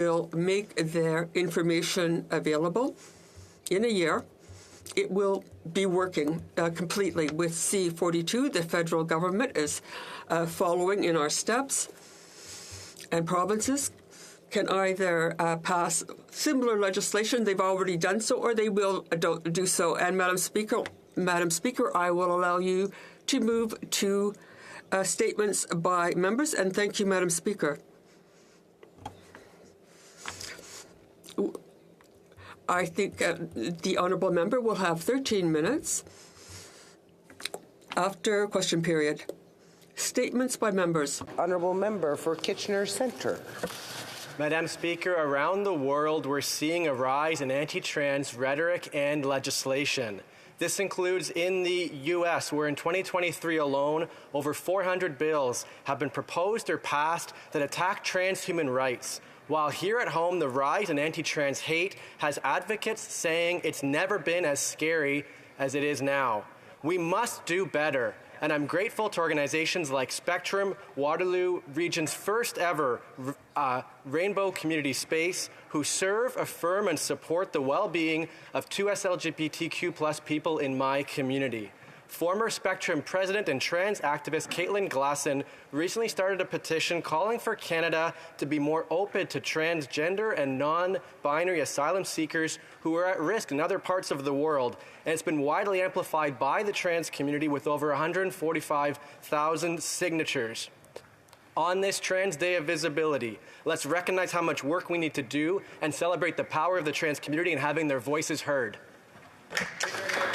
will make their information available in a year. It will be working completely with C-42. The federal government is following in our steps, and provinces can either pass similar legislation, they've already done so, or they will do so. And Madam Speaker, I will allow you to move to statements by members, and thank you, Madam Speaker. I think the honourable member will have 13 minutes after question period. Statements by members. Honourable member for Kitchener Centre. Madam Speaker, around the world we're seeing a rise in anti-trans rhetoric and legislation. This includes in the U.S., where in 2023 alone, over 400 bills have been proposed or passed that attack trans human rights. While here at home, the rise in anti-trans hate has advocates saying it's never been as scary as it is now. We must do better. And I'm grateful to organizations like Spectrum, Waterloo Region's first ever Rainbow Community Space, who serve, affirm, and support the well-being of 2S LGBTQ+ people in my community. Former Spectrum president and trans activist Caitlin Glasson recently started a petition calling for Canada to be more open to transgender and non-binary asylum seekers who are at risk in other parts of the world. And it's been widely amplified by the trans community with over 145,000 signatures. On this Trans Day of Visibility, let's recognize how much work we need to do and celebrate the power of the trans community and having their voices heard.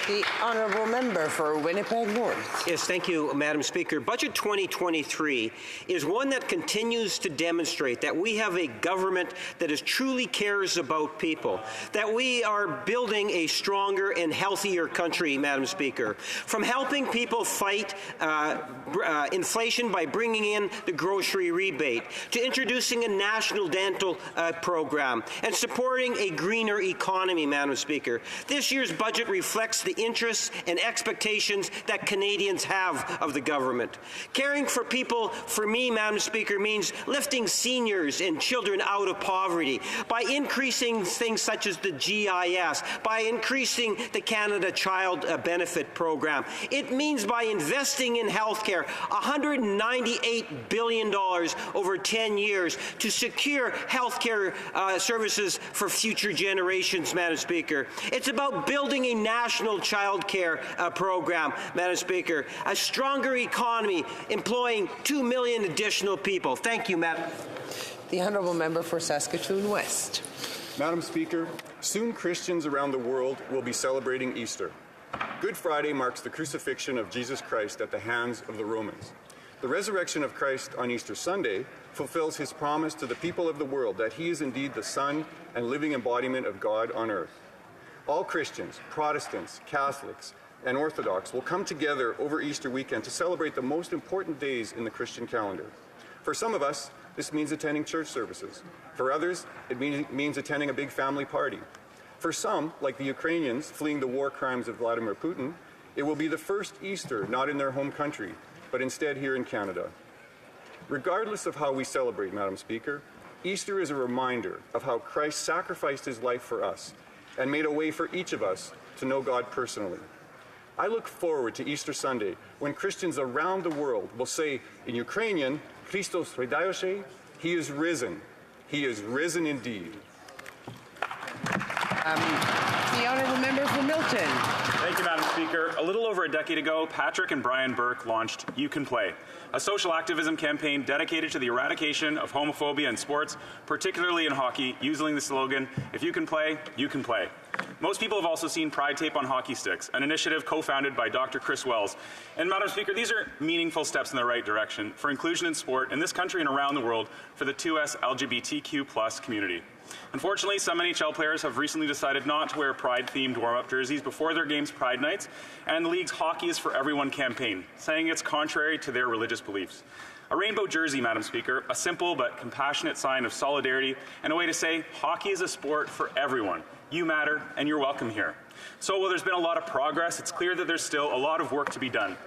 The honourable member for Winnipeg North. Yes, thank you, Madam Speaker. Budget 2023 is one that continues to demonstrate that we have a government that truly cares about people, that we are building a stronger and healthier country, Madam Speaker. From helping people fight inflation by bringing in the grocery rebate, to introducing a national dental program, and supporting a greener economy, Madam Speaker. This year's budget reflects the interests and expectations that Canadians have of the government. Caring for people, for me, Madam Speaker, means lifting seniors and children out of poverty by increasing things such as the GIS, by increasing the Canada Child Benefit Program. It means by investing in health care, $198 billion over 10 years to secure health care services for future generations, Madam Speaker. It's about building a national child care program, Madam Speaker, a stronger economy employing 2 million additional people. Thank you, Madam. The honourable member for Saskatoon West. Madam Speaker, soon Christians around the world will be celebrating Easter. Good Friday marks the crucifixion of Jesus Christ at the hands of the Romans. The resurrection of Christ on Easter Sunday fulfills his promise to the people of the world that he is indeed the Son and living embodiment of God on earth. All Christians, Protestants, Catholics, and Orthodox will come together over Easter weekend to celebrate the most important days in the Christian calendar. For some of us, this means attending church services. For others, it means attending a big family party. For some, like the Ukrainians fleeing the war crimes of Vladimir Putin, it will be the first Easter not in their home country, but instead here in Canada. Regardless of how we celebrate, Madam Speaker, Easter is a reminder of how Christ sacrificed his life for us and made a way for each of us to know God personally. I look forward to Easter Sunday when Christians around the world will say in Ukrainian, Christos Rydaioshe, he is risen. He is risen indeed. The honourable member for Milton. Thank you, Madam Speaker. A little over a decade ago, Patrick and Brian Burke launched You Can Play, a social activism campaign dedicated to the eradication of homophobia in sports, particularly in hockey, using the slogan, if you can play, you can play. Most people have also seen Pride Tape on Hockey Sticks, an initiative co-founded by Dr. Chris Wells. And Madam Speaker, these are meaningful steps in the right direction for inclusion in sport in this country and around the world for the 2S LGBTQ+ community. Unfortunately, some NHL players have recently decided not to wear Pride-themed warm-up jerseys before their games' Pride nights, and the league's Hockey is for Everyone campaign, saying it's contrary to their religious beliefs. A rainbow jersey, Madam Speaker, a simple but compassionate sign of solidarity and a way to say hockey is a sport for everyone. You matter, and you're welcome here. So while there's been a lot of progress, it's clear that there's still a lot of work to be done.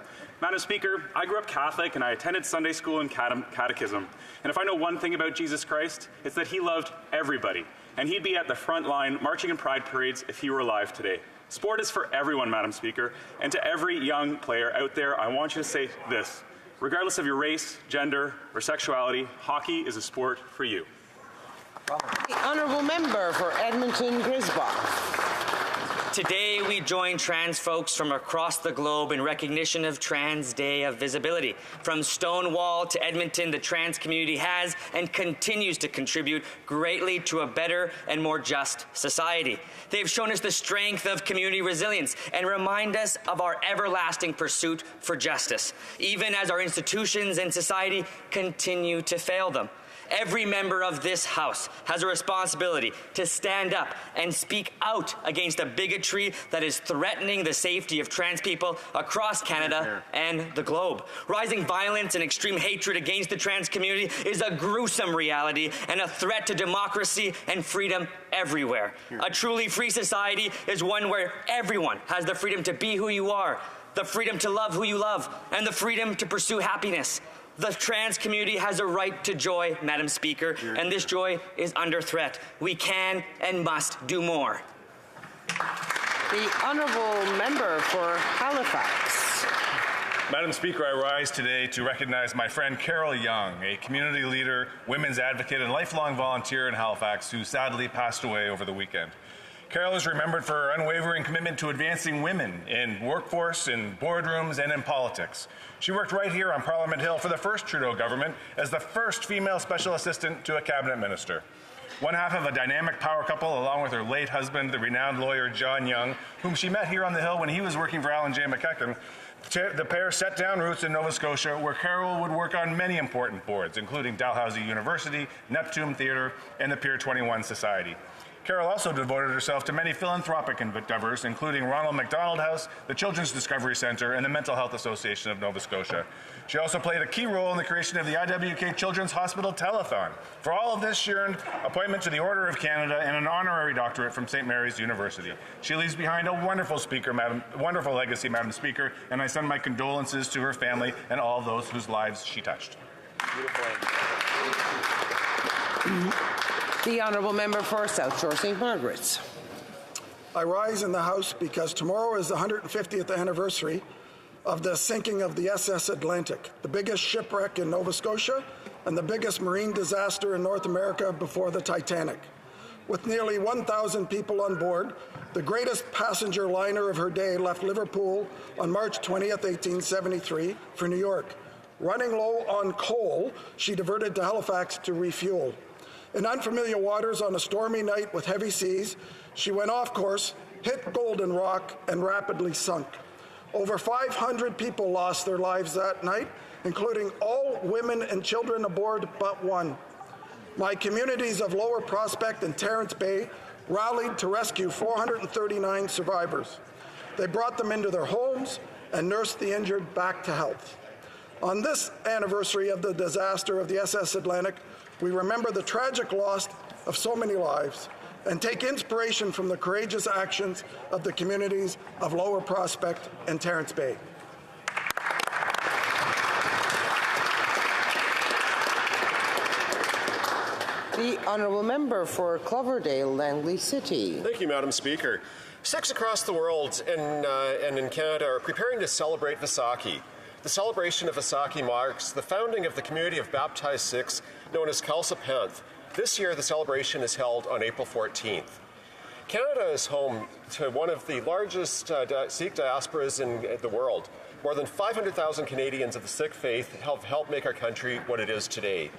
Madam Speaker, I grew up Catholic and I attended Sunday school and catechism. And if I know one thing about Jesus Christ, it's that he loved everybody. And he'd be at the front line marching in pride parades if he were alive today. Sport is for everyone, Madam Speaker. And to every young player out there, I want you to say this. Regardless of your race, gender, or sexuality, hockey is a sport for you. The honourable member for Edmonton Grisbach. Today, we join trans folks from across the globe in recognition of Trans Day of Visibility. From Stonewall to Edmonton, the trans community has and continues to contribute greatly to a better and more just society. They've shown us the strength of community resilience and remind us of our everlasting pursuit for justice, even as our institutions and society continue to fail them. Every member of this House has a responsibility to stand up and speak out against the bigotry that is threatening the safety of trans people across Canada and the globe. Rising violence and extreme hatred against the trans community is a gruesome reality and a threat to democracy and freedom everywhere. A truly free society is one where everyone has the freedom to be who you are, the freedom to love who you love, and the freedom to pursue happiness. The trans community has a right to joy, Madam Speaker, and this joy is under threat. We can and must do more. The honourable member for Halifax. Madam Speaker, I rise today to recognize my friend Carol Young, a community leader, women's advocate, and lifelong volunteer in Halifax who sadly passed away over the weekend. Carol is remembered for her unwavering commitment to advancing women in workforce, in boardrooms, and in politics. She worked right here on Parliament Hill for the first Trudeau government as the first female special assistant to a cabinet minister. One half of a dynamic power couple, along with her late husband, the renowned lawyer John Young, whom she met here on the Hill when he was working for Alan J. McEachern, the pair set down roots in Nova Scotia, where Carol would work on many important boards, including Dalhousie University, Neptune Theatre, and the Pier 21 Society. Carol also devoted herself to many philanthropic endeavors, including Ronald McDonald House, the Children's Discovery Centre, and the Mental Health Association of Nova Scotia. She also played a key role in the creation of the IWK Children's Hospital Telethon. For all of this, she earned appointment to the Order of Canada and an honorary doctorate from St. Mary's University. She leaves behind a wonderful legacy, Madam Speaker, and I send my condolences to her family and all those whose lives she touched. The honourable member for South Shore St. Margaret's. I rise in the House because tomorrow is the 150th anniversary of the sinking of the SS Atlantic, the biggest shipwreck in Nova Scotia and the biggest marine disaster in North America before the Titanic. With nearly 1,000 people on board, the greatest passenger liner of her day left Liverpool on March 20th, 1873 for New York. Running low on coal, she diverted to Halifax to refuel. In unfamiliar waters on a stormy night with heavy seas, she went off course, hit Golden Rock, and rapidly sunk. Over 500 people lost their lives that night, including all women and children aboard but one. My communities of Lower Prospect and Terrence Bay rallied to rescue 439 survivors. They brought them into their homes and nursed the injured back to health. On this anniversary of the disaster of the SS Atlantic, we remember the tragic loss of so many lives and take inspiration from the courageous actions of the communities of Lower Prospect and Terrence Bay. The honourable member for Cloverdale, Langley City. Thank you, Madam Speaker. Sects across the world and in Canada are preparing to celebrate Vaisakhi. The celebration of Vaisakhi marks the founding of the community of baptized Sikhs known as Khalsa Panth. This year, the celebration is held on April 14th. Canada is home to one of the largest Sikh diasporas in the world. More than 500,000 Canadians of the Sikh faith have helped make our country what it is today.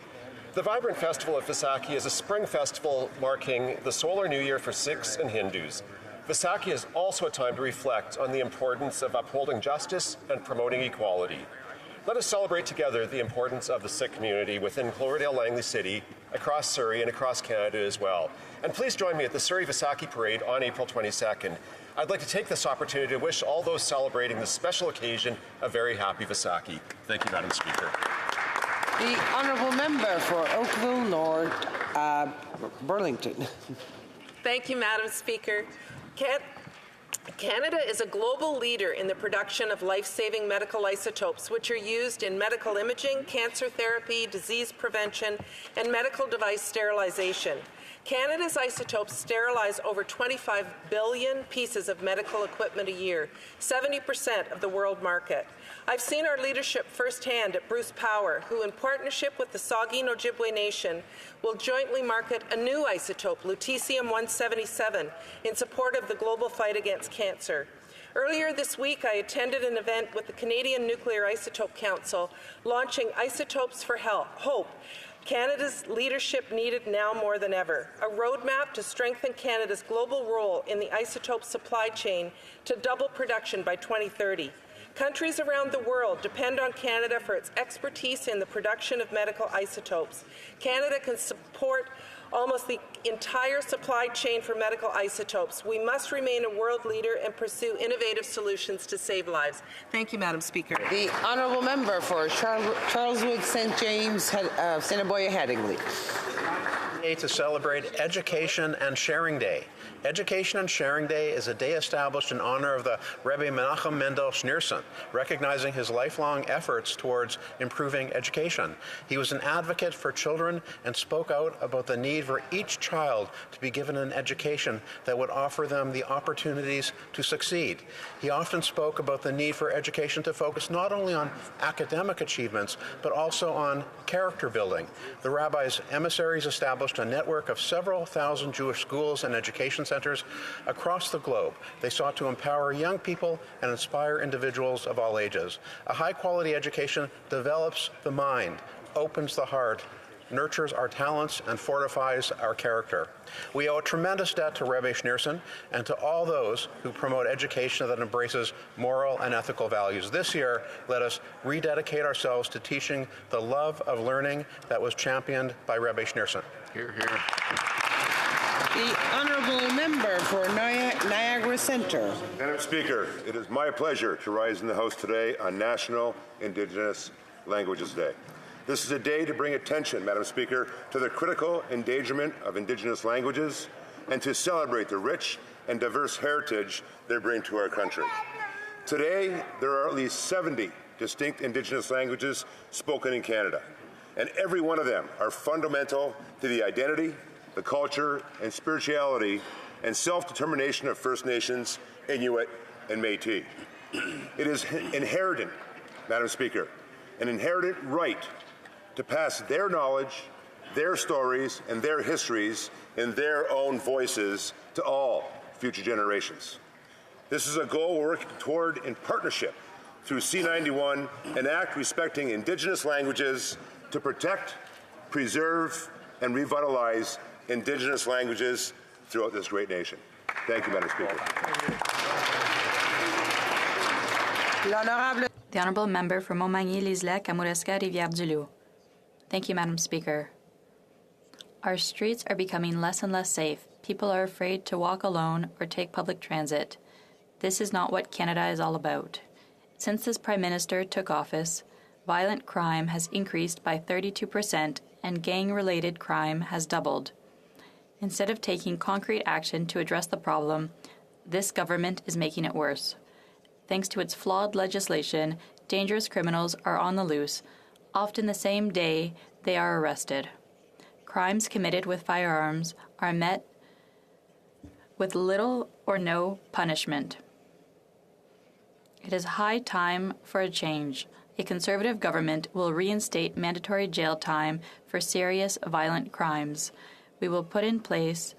The vibrant festival of Vaisakhi is a spring festival marking the solar new year for Sikhs and Hindus. Vaisakhi is also a time to reflect on the importance of upholding justice and promoting equality. Let us celebrate together the importance of the Sikh community within Cloverdale, Langley City, across Surrey, and across Canada as well. And please join me at the Surrey Vaisakhi Parade on April 22nd. I'd like to take this opportunity to wish all those celebrating this special occasion a very happy Vaisakhi. Thank you, Madam Speaker. The honourable member for Oakville North, Burlington. Thank you, Madam Speaker. Canada is a global leader in the production of life-saving medical isotopes, which are used in medical imaging, cancer therapy, disease prevention, and medical device sterilization. Canada's isotopes sterilize over 25 billion pieces of medical equipment a year, 70% of the world market. I've seen our leadership firsthand at Bruce Power, who in partnership with the Saugeen Ojibwe Nation will jointly market a new isotope, lutetium-177, in support of the global fight against cancer. Earlier this week, I attended an event with the Canadian Nuclear Isotope Council launching Isotopes for Hope, Canada's leadership needed now more than ever. A roadmap to strengthen Canada's global role in the isotope supply chain to double production by 2030. Countries around the world depend on Canada for its expertise in the production of medical isotopes. Canada can support almost the entire supply chain for medical isotopes. We must remain a world leader and pursue innovative solutions to save lives. Thank you, Madam Speaker. The honourable member for Charleswood St. James, Assiniboia Headingley. To celebrate Education and Sharing Day. Education and Sharing Day is a day established in honor of the Rebbe Menachem Mendel Schneerson, recognizing his lifelong efforts towards improving education. He was an advocate for children and spoke out about the need for each child to be given an education that would offer them the opportunities to succeed. He often spoke about the need for education to focus not only on academic achievements, but also on character building. The rabbi's emissaries established a network of several thousand Jewish schools and education centers across the globe. They sought to empower young people and inspire individuals of all ages. A high-quality education develops the mind, opens the heart, nurtures our talents, and fortifies our character. We owe a tremendous debt to Rebbe Schneerson and to all those who promote education that embraces moral and ethical values. This year, let us rededicate ourselves to teaching the love of learning that was championed by Rebbe Schneerson. Hear, hear. The honourable member for Niagara Centre. Madam Speaker, it is my pleasure to rise in the House today on National Indigenous Languages Day. This is a day to bring attention, Madam Speaker, to the critical endangerment of Indigenous languages and to celebrate the rich and diverse heritage they bring to our country. Today, there are at least 70 distinct Indigenous languages spoken in Canada, and every one of them are fundamental to the identity, the culture, and spirituality and self-determination of First Nations, Inuit, and Métis. It is inherited, Madam Speaker, an inherited right to pass their knowledge, their stories, and their histories in their own voices to all future generations. This is a goal we're working toward in partnership through C91, an act respecting Indigenous languages to protect, preserve, and revitalize Indigenous languages throughout this great nation. Thank you, Madam Speaker. The Honourable Member for Montmagny-Liselec, Kamouraska, Rivière-du-Loup. Thank you, Madam Speaker. Our streets are becoming less and less safe. People are afraid to walk alone or take public transit. This is not what Canada is all about. Since this Prime Minister took office, violent crime has increased by 32% and gang-related crime has doubled. Instead of taking concrete action to address the problem, this government is making it worse. Thanks to its flawed legislation, dangerous criminals are on the loose, often the same day they are arrested. Crimes committed with firearms are met with little or no punishment. It is high time for a change. A Conservative government will reinstate mandatory jail time for serious violent crimes. We will put in place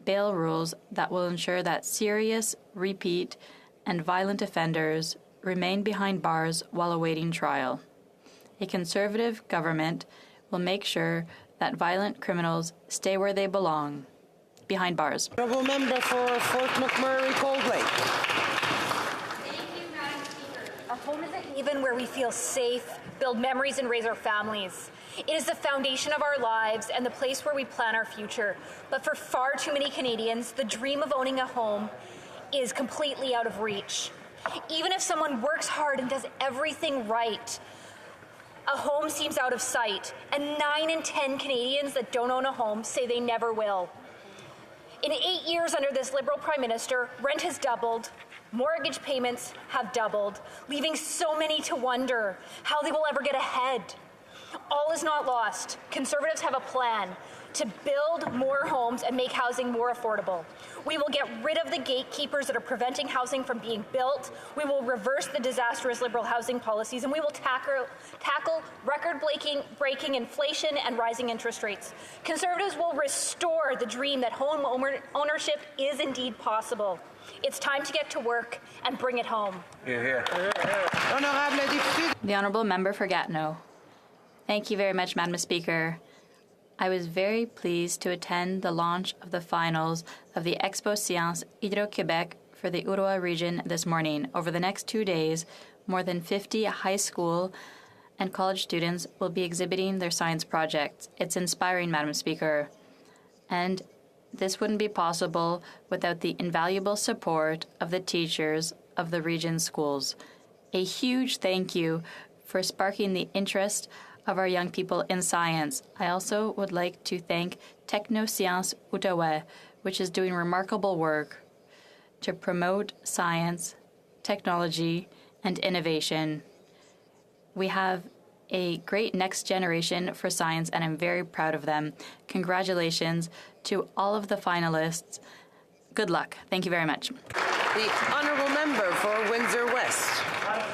bail rules that will ensure that serious, repeat, and violent offenders remain behind bars while awaiting trial. A Conservative government will make sure that violent criminals stay where they belong, behind bars. Honourable member for Fort McMurray, Cold Lake. Thank you, Madam Speaker. Our home is a haven where we feel safe, build memories, and raise our families. It is the foundation of our lives and the place where we plan our future. But for far too many Canadians, the dream of owning a home is completely out of reach. Even if someone works hard and does everything right, a home seems out of sight, and 9 in 10 Canadians that don't own a home say they never will. In 8 years under this Liberal Prime Minister, rent has doubled, Mortgage payments have doubled, leaving so many to wonder how they will ever get ahead. All is not lost. Conservatives have a plan to build more homes and make housing more affordable. We will get rid of the gatekeepers that are preventing housing from being built. We will reverse the disastrous Liberal housing policies, and we will tackle record-breaking inflation and rising interest rates. Conservatives will restore the dream that home ownership is indeed possible. It's time to get to work and bring it home. The Honourable Member for Gatineau. Thank you very much, Madam Speaker. I was very pleased to attend the launch of the finals of the Expo Science Hydro-Québec for the Ottawa region this morning. Over the next 2 days, more than 50 high school and college students will be exhibiting their science projects. It's inspiring, Madam Speaker. And this wouldn't be possible without the invaluable support of the teachers of the region's schools. A huge thank you for sparking the interest of our young people in science. I also would like to thank Technosciences Outaouais, which is doing remarkable work to promote science, technology, and innovation. We have a great next generation for science, and I'm very proud of them. Congratulations to all of the finalists. Good luck. Thank you very much. The Honourable Member for Windsor West.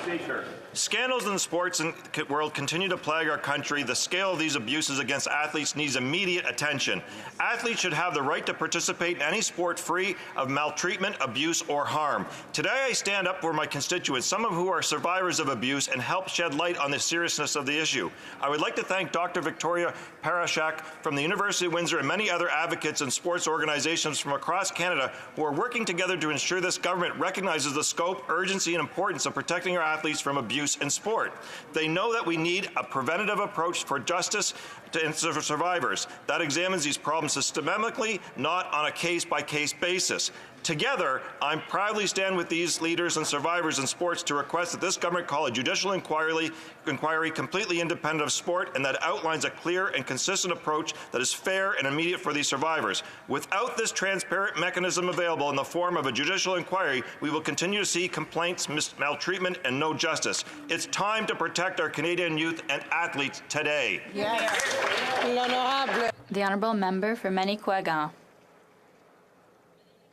Speaker. Scandals in the sports world continue to plague our country. The scale of these abuses against athletes needs immediate attention. Athletes should have the right to participate in any sport free of maltreatment, abuse, or harm. Today I stand up for my constituents, some of who are survivors of abuse, and help shed light on the seriousness of the issue. I would like to thank Dr. Victoria Parashak from the University of Windsor and many other advocates and sports organizations from across Canada who are working together to ensure this government recognizes the scope, urgency, and importance of protecting our athletes from abuse in sport. They know that we need a preventative approach for justice to survivors that examines these problems systematically, not on a case-by-case basis. Together, I proudly stand with these leaders and survivors in sports to request that this government call a judicial inquiry completely independent of sport and that outlines a clear and consistent approach that is fair and immediate for these survivors. Without this transparent mechanism available in the form of a judicial inquiry, we will continue to see complaints, maltreatment, and no justice. It's time to protect our Canadian youth and athletes today. Yes. The Honourable Member for Manicouagan.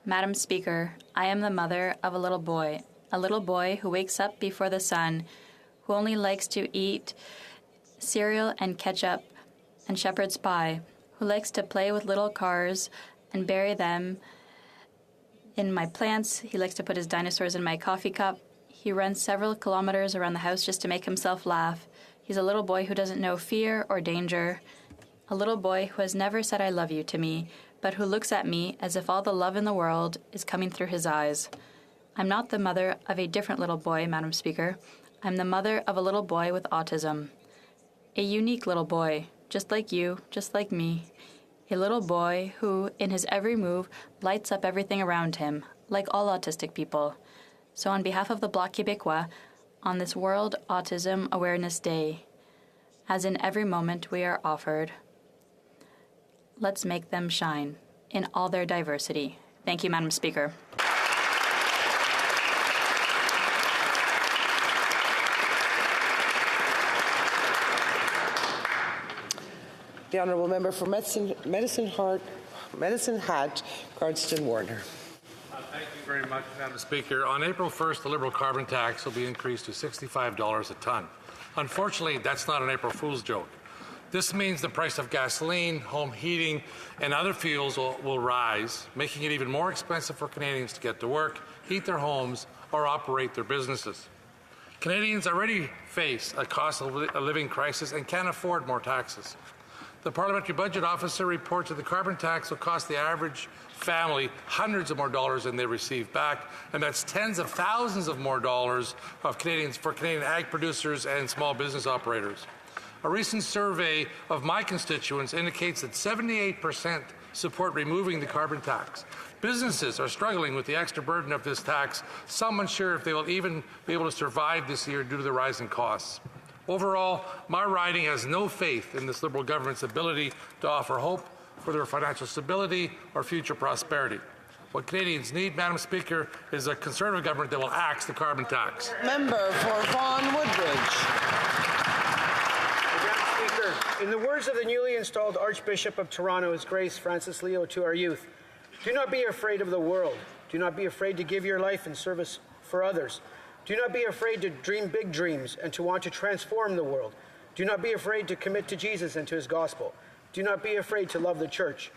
Madam Speaker, I am the mother of a little boy who wakes up before the sun, who only likes to eat cereal and ketchup and shepherd's pie, who likes to play with little cars and bury them in my plants. He likes to put his dinosaurs in my coffee cup. He runs several kilometers around the house just to make himself laugh. He's a little boy who doesn't know fear or danger, a little boy who has never said I love you to me, but who looks at me as if all the love in the world is coming through his eyes. I'm not the mother of a different little boy, Madam Speaker. I'm the mother of a little boy with autism. A unique little boy, just like you, just like me. A little boy who, in his every move, lights up everything around him, like all autistic people. So on behalf of the Bloc Québécois, on this World Autism Awareness Day, as in every moment we are offered, let's make them shine in all their diversity. Thank you, Madam Speaker. The Honourable Member for Medicine Hat, Cardston Warner. Thank you very much, Madam Speaker. On April 1st, the Liberal carbon tax will be increased to $65 a tonne. Unfortunately, that's not an April Fool's joke. This means the price of gasoline, home heating, and other fuels will rise, making it even more expensive for Canadians to get to work, heat their homes, or operate their businesses. Canadians already face a cost of living crisis and can't afford more taxes. The Parliamentary Budget Officer reports that the carbon tax will cost the average family hundreds of more dollars than they receive back, and that's tens of thousands of more dollars for Canadian ag producers and small business operators. A recent survey of my constituents indicates that 78% support removing the carbon tax. Businesses are struggling with the extra burden of this tax, some unsure if they will even be able to survive this year due to the rising costs. Overall, my riding has no faith in this Liberal government's ability to offer hope for their financial stability or future prosperity. What Canadians need, Madam Speaker, is a Conservative government that will axe the carbon tax. Member for Vaughan Woodbridge. Madam Speaker, in the words of the newly installed Archbishop of Toronto, His Grace Francis Leo, to our youth, do not be afraid of the world. Do not be afraid to give your life in service for others. Do not be afraid to dream big dreams and to want to transform the world. Do not be afraid to commit to Jesus and to his gospel. Do not be afraid to love the church.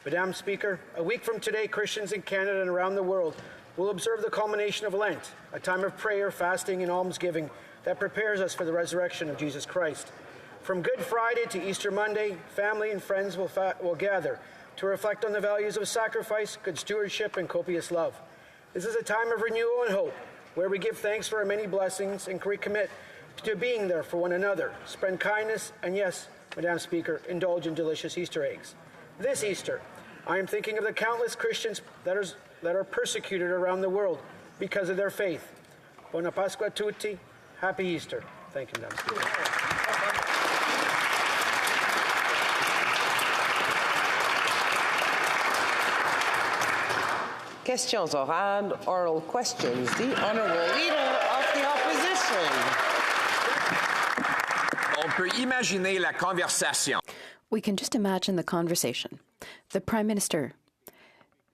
Madam Speaker, a week from today, Christians in Canada and around the world will observe the culmination of Lent, a time of prayer, fasting, and almsgiving that prepares us for the resurrection of Jesus Christ. From Good Friday to Easter Monday, family and friends will gather to reflect on the values of sacrifice, good stewardship, and copious love. This is a time of renewal and hope, where we give thanks for our many blessings and recommit to being there for one another, spread kindness, and yes, Madam Speaker, indulge in delicious Easter eggs. This Easter, I am thinking of the countless Christians that are persecuted around the world because of their faith. Buona Pasqua a tutti. Happy Easter. Thank you, Madam Speaker. Questions orales, oral questions. The Honourable Leader of the Opposition. On peut imaginer la conversation. We can just imagine the conversation. The Prime Minister.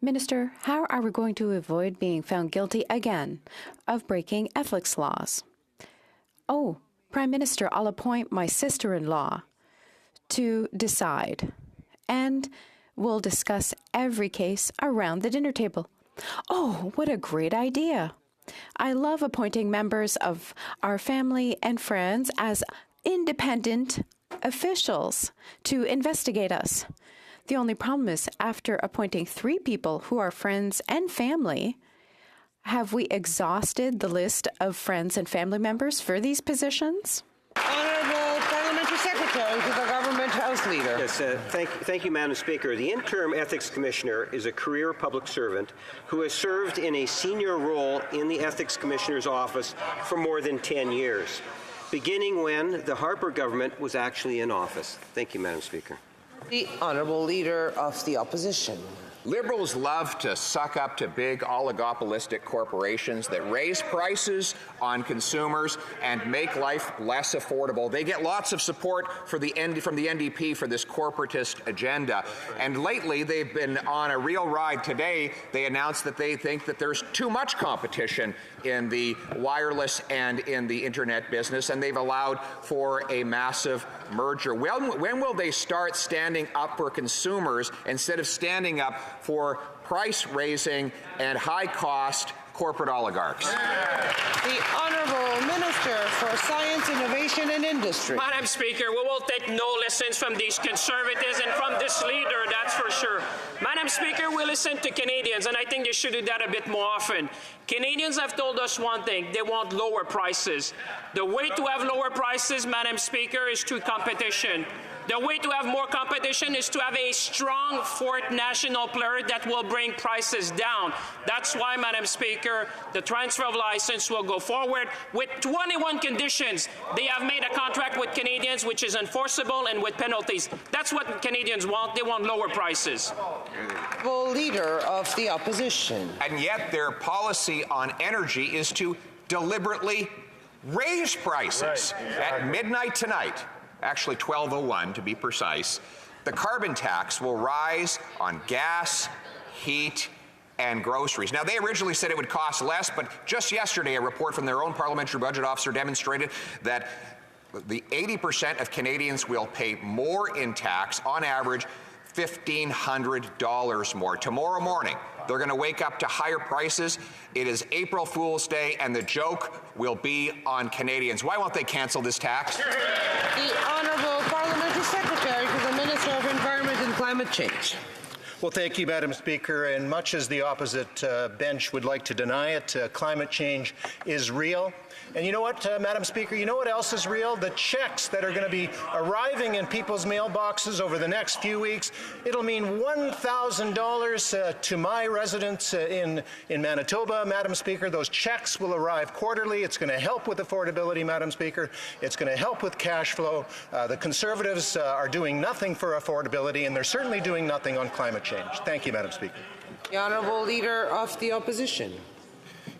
Minister, how are we going to avoid being found guilty again of breaking ethics laws? Oh, Prime Minister, I'll appoint my sister-in-law to decide, and we'll discuss every case around the dinner table. Oh, what a great idea. I love appointing members of our family and friends as independent officials to investigate us. The only problem is, after appointing 3 people who are friends and family, have we exhausted the list of friends and family members for these positions? Honourable Parliamentary Secretary to the Government House Leader. Yes, thank you, Madam Speaker. The interim Ethics Commissioner is a career public servant who has served in a senior role in the Ethics Commissioner's office for more than 10 years, beginning when the Harper government was actually in office. Thank you, Madam Speaker. The Honourable Leader of the Opposition. Liberals love to suck up to big oligopolistic corporations that raise prices on consumers and make life less affordable. They get lots of support from the NDP for this corporatist agenda. And lately, they've been on a real ride. Today, they announced that they think that there's too much competition in the wireless and in the internet business, and they've allowed for a massive merger. When will they start standing up for consumers instead of standing up for price-raising and high-cost corporate oligarchs? The Honourable Minister for Science, Innovation and Industry. Madam Speaker, we will take no lessons from these Conservatives and from this leader, that's for sure. Madam Speaker, we listen to Canadians, and I think they should do that a bit more often. Canadians have told us one thing: they want lower prices. The way to have lower prices, Madam Speaker, is through competition. The way to have more competition is to have a strong fourth national player that will bring prices down. That's why, Madam Speaker, the transfer of license will go forward with 21 conditions. They have made a contract with Canadians which is enforceable and with penalties. That's what Canadians want. They want lower prices. Leader of the Opposition. And yet their policy on energy is to deliberately raise prices. At midnight tonight, actually 12:01 to be precise, the carbon tax will rise on gas, heat, and groceries. Now, they originally said it would cost less, but just yesterday a report from their own parliamentary budget officer demonstrated that the 80% of Canadians will pay more in tax, on average $1,500 more. Tomorrow morning, they're going to wake up to higher prices. It is April Fool's Day, and the joke will be on Canadians. Why won't they cancel this tax? The Honourable Parliamentary Secretary to the Minister of Environment and Climate Change. Well, thank you, Madam Speaker. And much as the opposite bench would like to deny it, climate change is real. And you know what, Madam Speaker, you know what else is real? The checks that are going to be arriving in people's mailboxes over the next few weeks. It'll mean $1,000 to my residents in Manitoba, Madam Speaker. Those checks will arrive quarterly. It's going to help with affordability, Madam Speaker. It's going to help with cash flow. The Conservatives are doing nothing for affordability, and they're certainly doing nothing on climate change. Thank you, Madam Speaker. The Honourable Leader of the Opposition.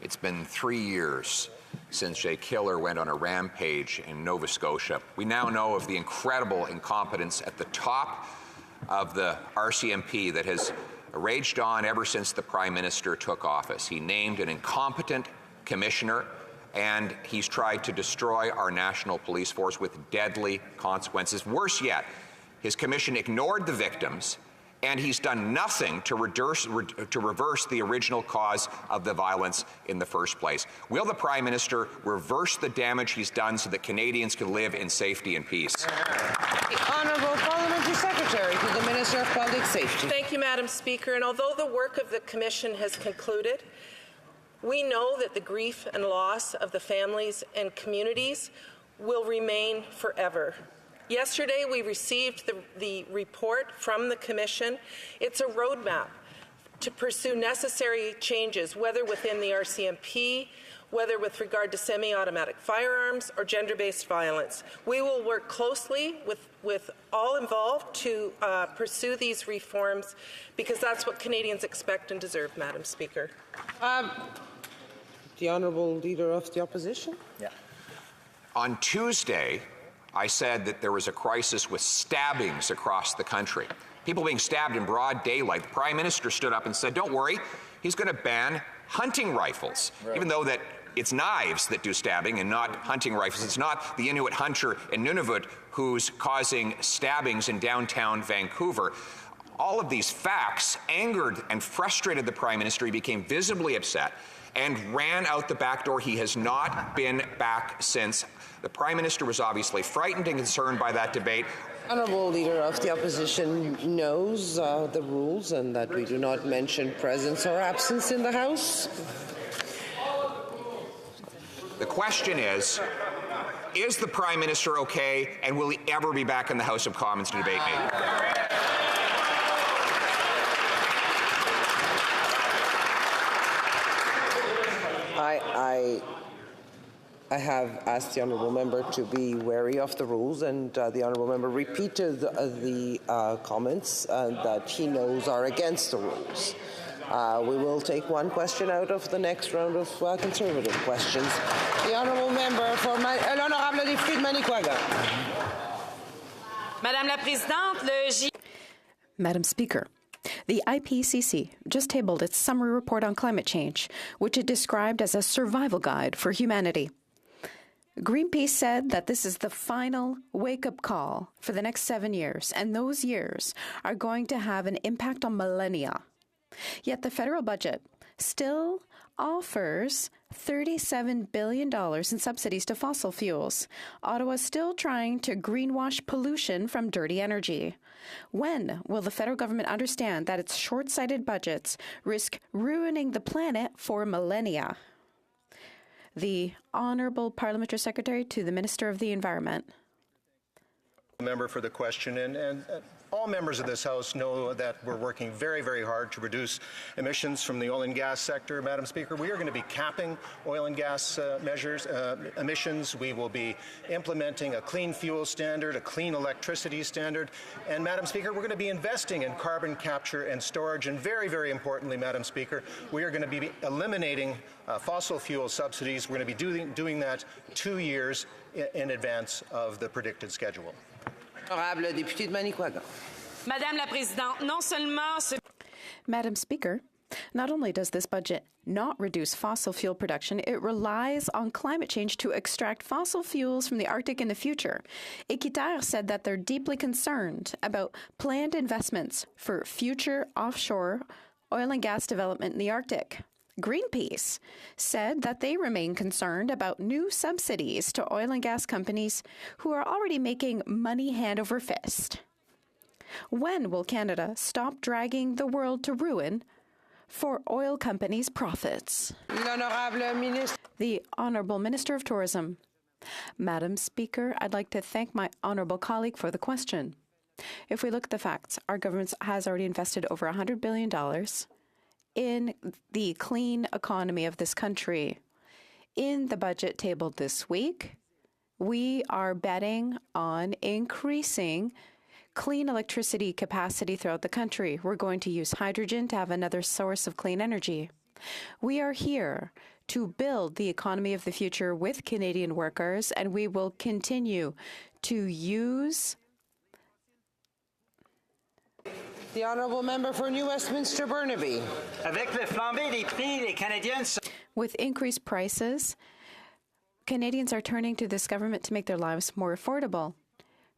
It's been 3 years since a killer went on a rampage in Nova Scotia. We now know of the incredible incompetence at the top of the RCMP that has raged on ever since the Prime Minister took office. He named an incompetent commissioner, and he's tried to destroy our national police force with deadly consequences. Worse yet, his commission ignored the victims, and he's done nothing to reverse the original cause of the violence in the first place. Will the Prime Minister reverse the damage he's done so that Canadians can live in safety and peace? The Honourable Parliamentary Secretary to the Minister of Public Safety. Thank you, Madam Speaker. And although the work of the Commission has concluded, we know that the grief and loss of the families and communities will remain forever. Yesterday, we received the report from the Commission. It's a roadmap to pursue necessary changes, whether within the RCMP, whether with regard to semi-automatic firearms or gender-based violence. We will work closely with all involved to pursue these reforms, because that's what Canadians expect and deserve, Madam Speaker. The Honourable Leader of the Opposition. Yeah. On Tuesday, I said that there was a crisis with stabbings across the country. People being stabbed in broad daylight. The Prime Minister stood up and said, don't worry, he's going to ban hunting rifles, even though that it's knives that do stabbing and not hunting rifles. It's not the Inuit hunter in Nunavut who's causing stabbings in downtown Vancouver. All of these facts angered and frustrated the Prime Minister. He became visibly upset and ran out the back door. He has not been back since. The Prime Minister was obviously frightened and concerned by that debate. Honourable Leader of the Opposition knows the rules and that we do not mention presence or absence in the House. The question is the Prime Minister okay, and will he ever be back in the House of Commons to debate me? I have asked the Honourable Member to be wary of the rules, and the Honourable Member repeated the comments that he knows are against the rules. We will take one question out of the next round of Conservative questions. The Honourable Member for l'Honorable Député de Manicouagan. Madame la Présidente, Madam Speaker, the IPCC just tabled its summary report on climate change, which it described as a survival guide for humanity. Greenpeace said that this is the final wake-up call for the next 7 years, and those years are going to have an impact on millennia. Yet the federal budget still offers $37 billion in subsidies to fossil fuels. Ottawa's still trying to greenwash pollution from dirty energy. When will the federal government understand that its short-sighted budgets risk ruining the planet for millennia? The Honourable Parliamentary Secretary to the Minister of the Environment. Member for the question, and all members of this House know that we're working very, very hard to reduce emissions from the oil and gas sector. Madam Speaker, we are going to be capping oil and gas emissions. We will be implementing a clean fuel standard, a clean electricity standard. And Madam Speaker, we're going to be investing in carbon capture and storage. And very, very importantly, Madam Speaker, we are going to be eliminating fossil fuel subsidies. We're going to be doing that 2 years in advance of the predicted schedule. Honorable Député de Manicouagan. Madame la Présidente, non seulement Madam Speaker, not only does this budget not reduce fossil fuel production, it relies on climate change to extract fossil fuels from the Arctic in the future. Équiterre said that they're deeply concerned about planned investments for future offshore oil and gas development in the Arctic. Greenpeace said that they remain concerned about new subsidies to oil and gas companies who are already making money hand over fist. When will Canada stop dragging the world to ruin for oil companies' profits. The Honourable Minister of Tourism. Madam Speaker, I'd like to thank my honourable colleague for the question. If we look at the facts, our government has already invested over $100 billion in the clean economy of this country. In the budget tabled this week, we are betting on increasing clean electricity capacity throughout the country. We're going to use hydrogen to have another source of clean energy. We are here to build the economy of the future with Canadian workers, and we will continue to use. The Honourable Member for New Westminster Burnaby. With increased prices, Canadians are turning to this government to make their lives more affordable.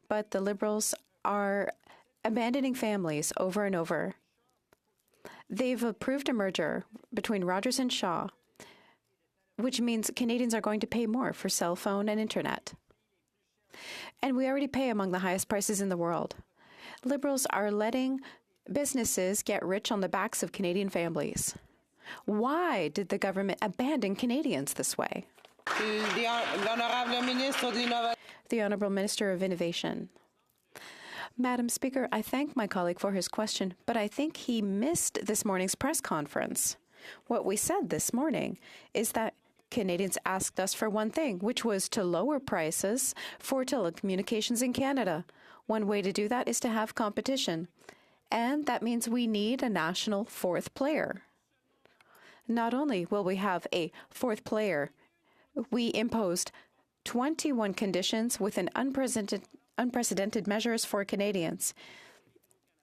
But the Liberals are abandoning families over and over. They've approved a merger between Rogers and Shaw, which means Canadians are going to pay more for cell phone and internet. And we already pay among the highest prices in the world. Liberals are letting businesses get rich on the backs of Canadian families. Why did the government abandon Canadians this way? The Honourable Minister of Innovation. Madam Speaker, I thank my colleague for his question, but I think he missed this morning's press conference. What we said this morning is that Canadians asked us for one thing, which was to lower prices for telecommunications in Canada. One way to do that is to have competition, and that means we need a national fourth player. Not only will we have a fourth player, we imposed 21 conditions with an unprecedented measures for Canadians.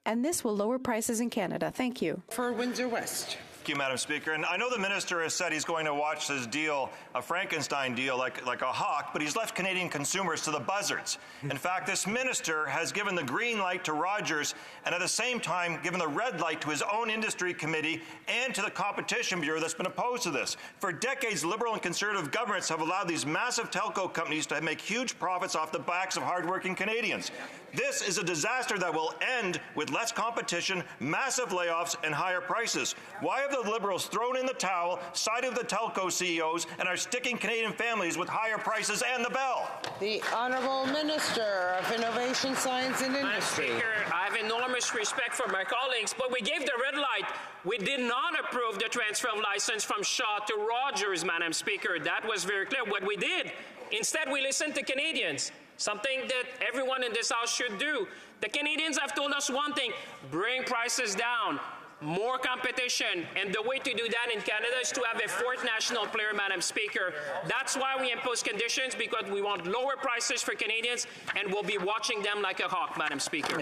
And this will lower prices in Canada. Thank you. For Windsor West. Thank you, Madam Speaker. And I know the minister has said he's going to watch this deal, a Frankenstein deal, like a HoC, but he's left Canadian consumers to the buzzards. In fact, this minister has given the green light to Rogers and at the same time given the red light to his own industry committee and to the Competition Bureau that's been opposed to this. For decades, Liberal and Conservative governments have allowed these massive telco companies to make huge profits off the backs of hardworking Canadians. This is a disaster that will end with less competition, massive layoffs, and higher prices. Why have the Liberals thrown in the towel, sided with the telco CEOs, and are sticking Canadian families with higher prices and the bell? The Honourable Minister of Innovation, Science and Industry. Madam Speaker, I have enormous respect for my colleagues, but we gave the red light. We did not approve the transfer of license from Shaw to Rogers, Madam Speaker. That was very clear. What we did, instead we listened to Canadians. Something that everyone in this House should do. The Canadians have told us one thing: bring prices down, more competition, and the way to do that in Canada is to have a fourth national player, Madam Speaker. That's why we impose conditions, because we want lower prices for Canadians, and we'll be watching them like a hawk, Madam Speaker.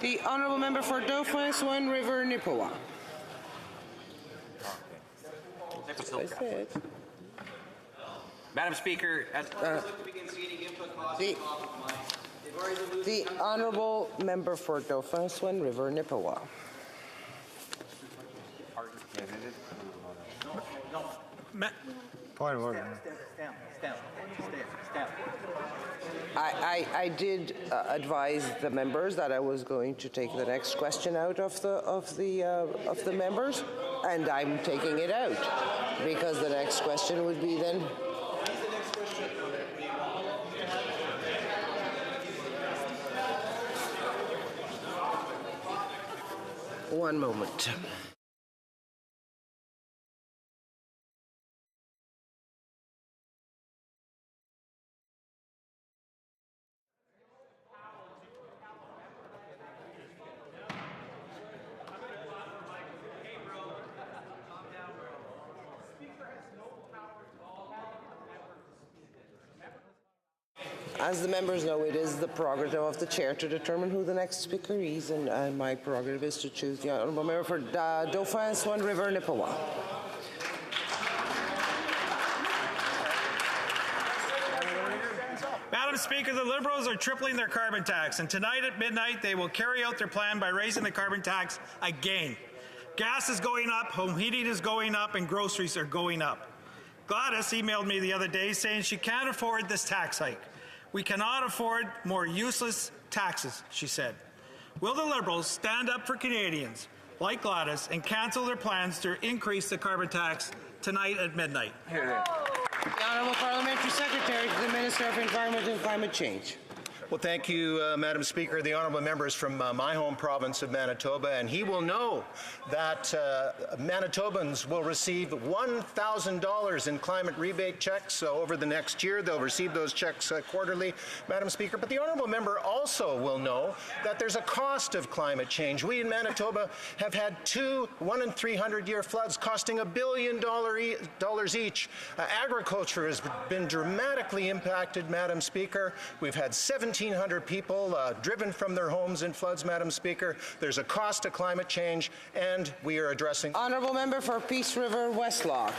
The Honourable Member for Dauphin, Swan River, Nipawin. Madam Speaker, the Honourable Member for Dauphin, Swan River, Nipawin. Point of order. I did advise the members that I was going to take the next question out of the members, and I'm taking it out because the next question would be then. One moment. As the members know, it is the prerogative of the chair to determine who the next speaker is, and my prerogative is to choose the Honourable Member for Dauphin, Swan River, Nipawin. Madam Speaker, the Liberals are tripling their carbon tax, and tonight at midnight they will carry out their plan by raising the carbon tax again. Gas is going up, home heating is going up, and groceries are going up. Gladys emailed me the other day saying she can't afford this tax hike. We cannot afford more useless taxes, she said. Will the Liberals stand up for Canadians like Gladys, and cancel their plans to increase the carbon tax tonight at midnight. The Honourable Parliamentary Secretary to the Minister of Environment and Climate Change. Well, thank you, Madam Speaker. The honourable member is from my home province of Manitoba, and he will know that Manitobans will receive $1,000 in climate rebate checks over the next year. They'll receive those checks quarterly, Madam Speaker. But the honourable member also will know that there's a cost of climate change. We in Manitoba have had two 1 in 300-year floods costing $1 billion each. Agriculture has been dramatically impacted, Madam Speaker. We've had 1,700 people driven from their homes in floods, Madam Speaker. There's a cost to climate change, and we are addressing... Honourable Member for Peace River Westlock.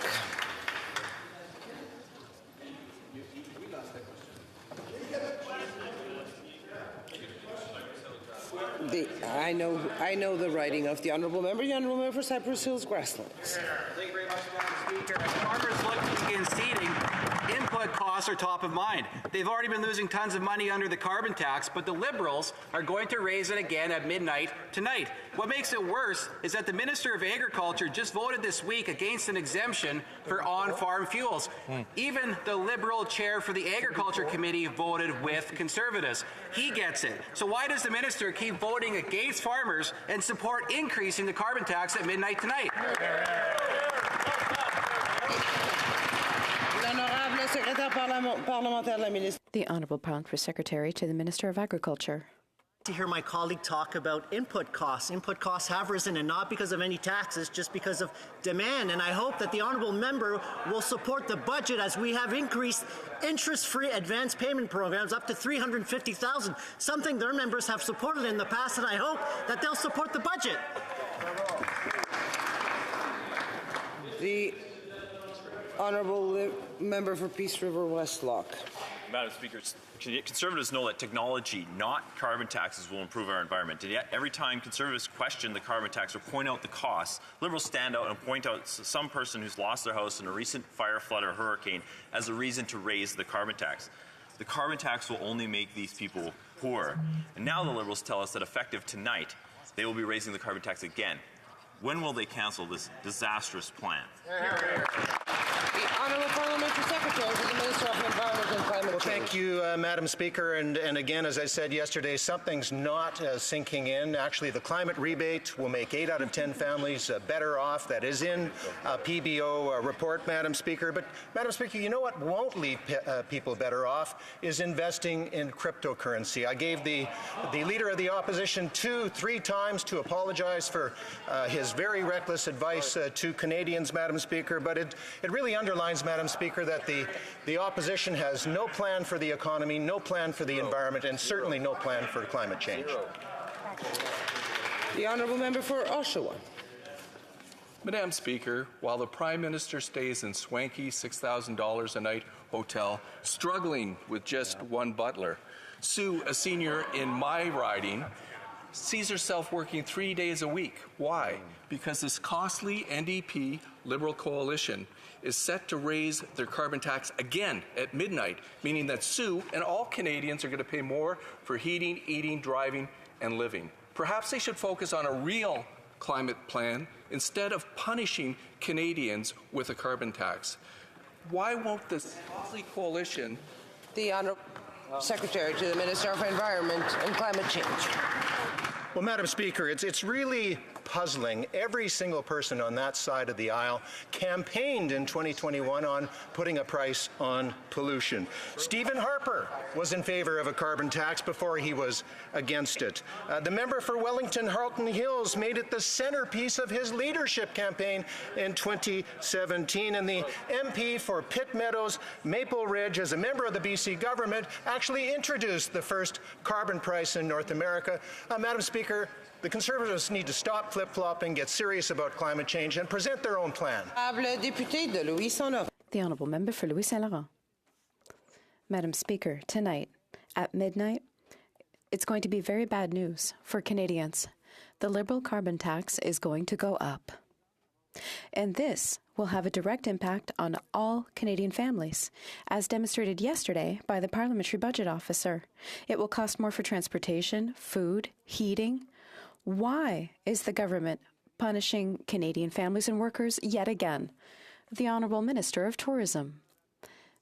I know the writing of the Honourable Member. The Honourable Member for Cypress Hills Grasslands. Thank you very much, Madam Speaker. As farmers look to begin seeding, input costs are top of mind. They've already been losing tons of money under the carbon tax, but the Liberals are going to raise it again at midnight tonight. What makes it worse is that the Minister of Agriculture just voted this week against an exemption for on-farm fuels. Even the Liberal chair for the Agriculture Committee voted with Conservatives. He gets it. So why does the Minister keep voting against farmers and support increasing the carbon tax at midnight tonight? The Honourable Parliamentary Secretary to the Minister of Agriculture. To hear my colleague talk about input costs. Input costs have risen, and not because of any taxes, just because of demand. And I hope that the honourable member will support the budget as we have increased interest-free advance payment programs up to $350,000, something their members have supported in the past, and I hope that they'll support the budget. The Honourable Member for Peace River Westlock. Madam Speaker, Conservatives know that technology, not carbon taxes, will improve our environment. And yet, every time Conservatives question the carbon tax or point out the costs, Liberals stand out and point out some person who's lost their house in a recent fire, flood, or hurricane as a reason to raise the carbon tax. The carbon tax will only make these people poorer. And now the Liberals tell us that effective tonight, they will be raising the carbon tax again. When will they cancel this disastrous plan? The Honourable Parliamentary Secretary to the Minister of Environment and Climate Change. Thank you, Madam Speaker. And again, as I said yesterday, something's not sinking in. Actually, the climate rebate will make 8 out of 10 families better off. That is in a PBO report, Madam Speaker. But, Madam Speaker, you know what won't leave people better off is investing in cryptocurrency. I gave the Leader of the Opposition 3 times to apologize for his very reckless advice to Canadians, Madam Speaker. But it really underlines, Madam Speaker, that the opposition has no plan for the economy, no plan for the environment, and certainly no plan for climate change. The Honourable Member for Oshawa. Madam Speaker, while the Prime Minister stays in swanky $6,000 a night hotel, struggling with just one butler, Sue, a senior in my riding, sees herself working 3 days a week. Why? Because this costly NDP Liberal coalition is set to raise their carbon tax again at midnight, meaning that Sue and all Canadians are going to pay more for heating, eating, driving, and living. Perhaps they should focus on a real climate plan instead of punishing Canadians with a carbon tax. Why won't this costly coalition... The Honourable Secretary to the Minister of Environment and Climate Change. Well, Madam Speaker, it's really puzzling. Every single person on that side of the aisle campaigned in 2021 on putting a price on pollution. Stephen Harper was in favor of a carbon tax before he was against it. The member for Wellington-Halton Hills made it the centerpiece of his leadership campaign in 2017. And the MP for Pitt Meadows, Maple Ridge, as a member of the BC government, actually introduced the first carbon price in North America. Madam Speaker, the Conservatives need to stop flip-flopping, get serious about climate change, and present their own plan. The Honourable Member for Louis Saint Laurent. Madam Speaker, tonight at midnight, it's going to be very bad news for Canadians. The Liberal carbon tax is going to go up. And this will have a direct impact on all Canadian families, as demonstrated yesterday by the Parliamentary Budget Officer. It will cost more for transportation, food, heating. Why is the government punishing Canadian families and workers yet again. The Honourable Minister of Tourism.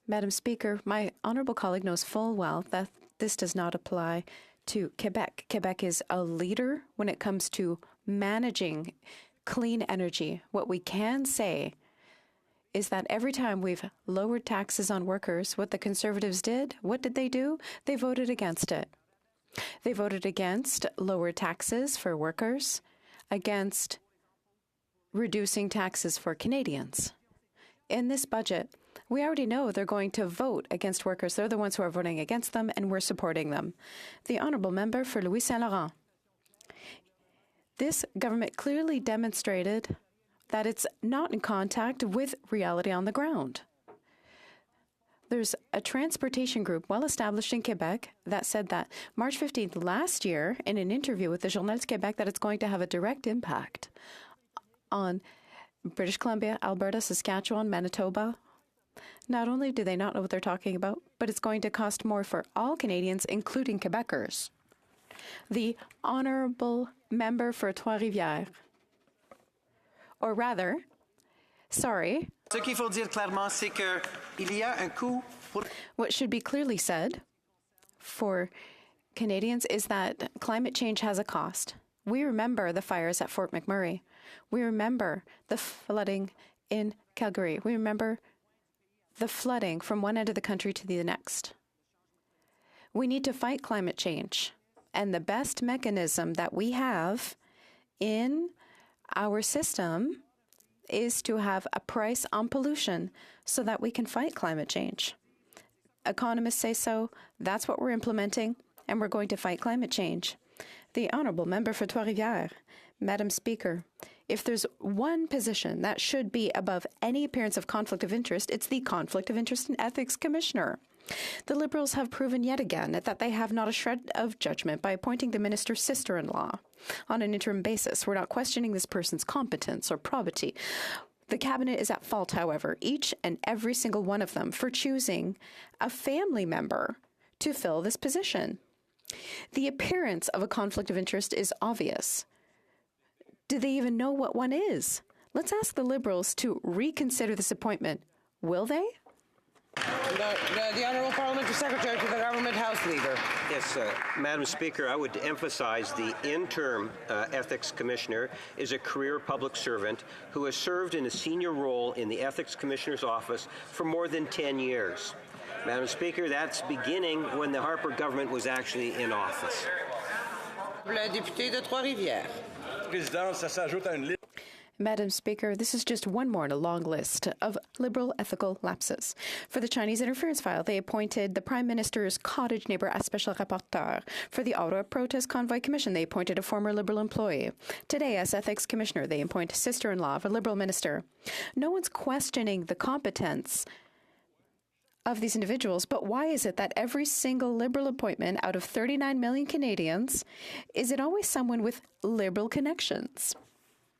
Madam Speaker, my honourable colleague knows full well that this does not apply to Quebec. Quebec is a leader when it comes to managing clean energy. What we can say is that every time we've lowered taxes on workers, what the Conservatives did, what did they do? They voted against it. They voted against lower taxes for workers, against reducing taxes for Canadians. In this budget, we already know they're going to vote against workers. They're the ones who are voting against them, and we're supporting them. The Honourable Member for Louis Saint Laurent. This government clearly demonstrated that it's not in contact with reality on the ground. There's a transportation group well established in Quebec that said that March 15th last year in an interview with the Journal de Québec that it's going to have a direct impact on British Columbia, Alberta, Saskatchewan, Manitoba. Not only do they not know what they're talking about, but it's going to cost more for all Canadians, including Quebecers. The Honourable Member for Trois-Rivières. Or rather, sorry. What should be clearly said for Canadians is that climate change has a cost. We remember the fires at Fort McMurray. We remember the flooding in Calgary. We remember the flooding from one end of the country to the next. We need to fight climate change. And the best mechanism that we have in our system is to have a price on pollution so that we can fight climate change. Economists say so. That's what we're implementing, and we're going to fight climate change. The Honourable Member for Trois-Rivières. Madam Speaker, if there's one position that should be above any appearance of conflict of interest, it's the Conflict of Interest and Ethics Commissioner. The Liberals have proven yet again that they have not a shred of judgment by appointing the minister's sister-in-law on an interim basis. We're not questioning this person's competence or probity. The cabinet is at fault, however, each and every single one of them, for choosing a family member to fill this position. The appearance of a conflict of interest is obvious. Do they even know what one is? Let's ask the Liberals to reconsider this appointment. Will they? The Honourable Parliamentary Secretary to the Government House Leader. Yes, Madam Speaker, I would emphasize the interim Ethics Commissioner is a career public servant who has served in a senior role in the Ethics Commissioner's office for more than 10 years. Madam Speaker, that's beginning when the Harper government was actually in office. La députée de Trois-Rivières. Madam Speaker, this is just one more in a long list of Liberal ethical lapses. For the Chinese interference file, they appointed the Prime Minister's cottage neighbour as special rapporteur. For the Ottawa Protest Convoy Commission, they appointed a former Liberal employee. Today, as Ethics Commissioner, they appoint sister-in-law of a Liberal minister. No one's questioning the competence of these individuals, but why is it that every single Liberal appointment out of 39 million Canadians, is it always someone with Liberal connections?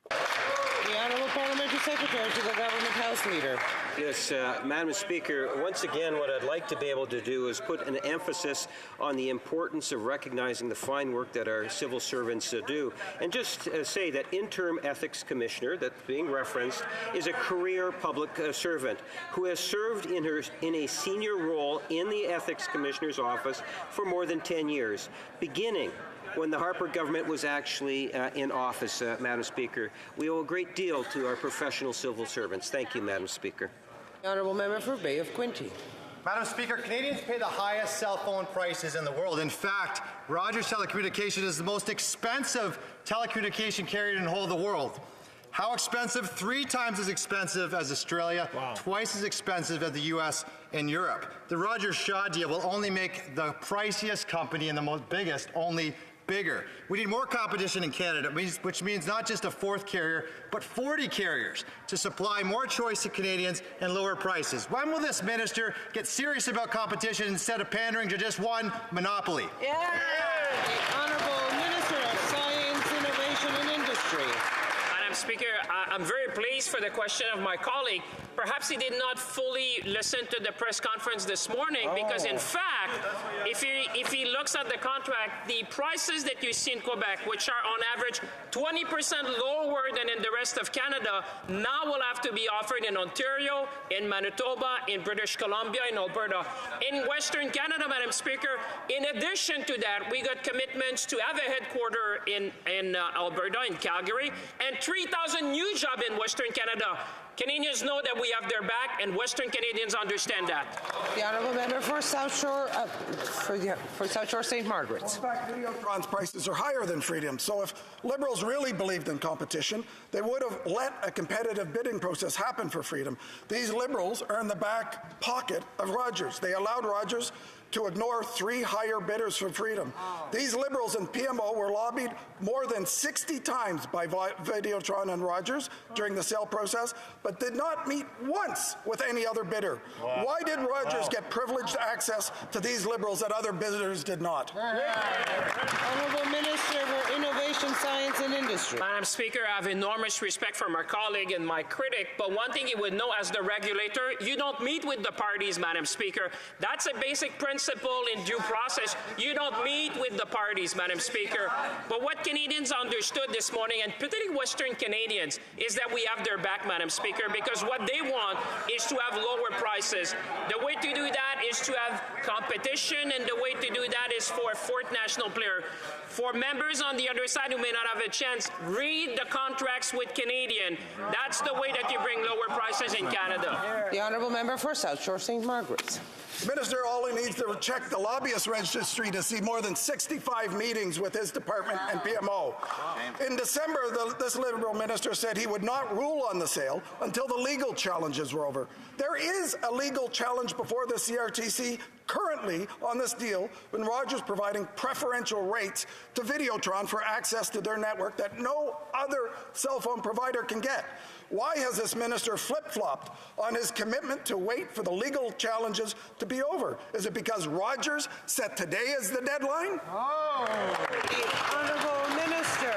The Honourable Parliamentary Secretary to the Government House Leader. Yes, Madam Speaker, once again, what I'd like to be able to do is put an emphasis on the importance of recognizing the fine work that our civil servants do. And just say that interim ethics commissioner that's being referenced is a career public servant who has served in a senior role in the ethics commissioner's office for more than 10 years, beginning when the Harper government was actually in office, Madam Speaker. We owe a great deal to our professional civil servants. Thank you, Madam Speaker. The Honourable Member for Bay of Quinte. Madam Speaker, Canadians pay the highest cell phone prices in the world. In fact, Rogers Telecommunications is the most expensive telecommunication carrier in the whole of the world. How expensive? 3 times as expensive as Australia, twice as expensive as the U.S. and Europe. The Rogers-Shaw deal will only make the priciest company and the most biggest only bigger. We need more competition in Canada, which means not just a 4th carrier, but 40 carriers to supply more choice to Canadians and lower prices. When will this minister get serious about competition instead of pandering to just one monopoly? The Honourable Minister of Science, Innovation and Industry. Madam Speaker. I'm very pleased for the question of my colleague. Perhaps he did not fully listen to the press conference this morning because, in fact, if he looks at the contract, the prices that you see in Quebec, which are on average 20% lower than in the rest of Canada, now will have to be offered in Ontario, in Manitoba, in British Columbia, in Alberta. In Western Canada, Madam Speaker, in addition to that, we got commitments to have a headquarter in Alberta, in Calgary, and 3,000 new jobs in Western Canada. Canadians know that we have their back, and Western Canadians understand that. The honourable member for South Shore, for South Shore St. Margaret's. In fact, Videotron's prices are higher than Freedom. So if Liberals really believed in competition, they would have let a competitive bidding process happen for Freedom. These Liberals are in the back pocket of Rogers. They allowed Rogers to ignore 3 higher bidders for Freedom. These Liberals in PMO were lobbied more than 60 times by Videotron and Rogers during the sale process, but did not meet once with any other bidder. Why did Rogers get privileged access to these Liberals that other bidders did not? Honourable Minister for Innovation, Science and Industry. Madam Speaker, I have enormous respect for my colleague and my critic, but one thing you would know as the regulator, you don't meet with the parties, Madam Speaker. That's a basic principle in due process. You don't meet with the parties, Madam Speaker. But what Canadians understood this morning, and particularly Western Canadians, is that we have their back, Madam Speaker, because what they want is to have lower prices. The way to do that is to have competition, and the way to do that is for a fourth national player. For members on the other side who may not have a chance, read the contracts with Canadian. That's the way that you bring lower prices in Canada. The honourable member for South Shore St. Margaret's. Minister, all he needs to check the lobbyist registry to see more than 65 meetings with his department and PMO. In December, this Liberal minister said he would not rule on the sale until the legal challenges were over. There is a legal challenge before the CRTC currently on this deal when Rogers providing preferential rates to Videotron for access to their network that no other cell phone provider can get. Why has this minister flip-flopped on his commitment to wait for the legal challenges to be over? Is it because Rogers set today as the deadline? The honourable minister.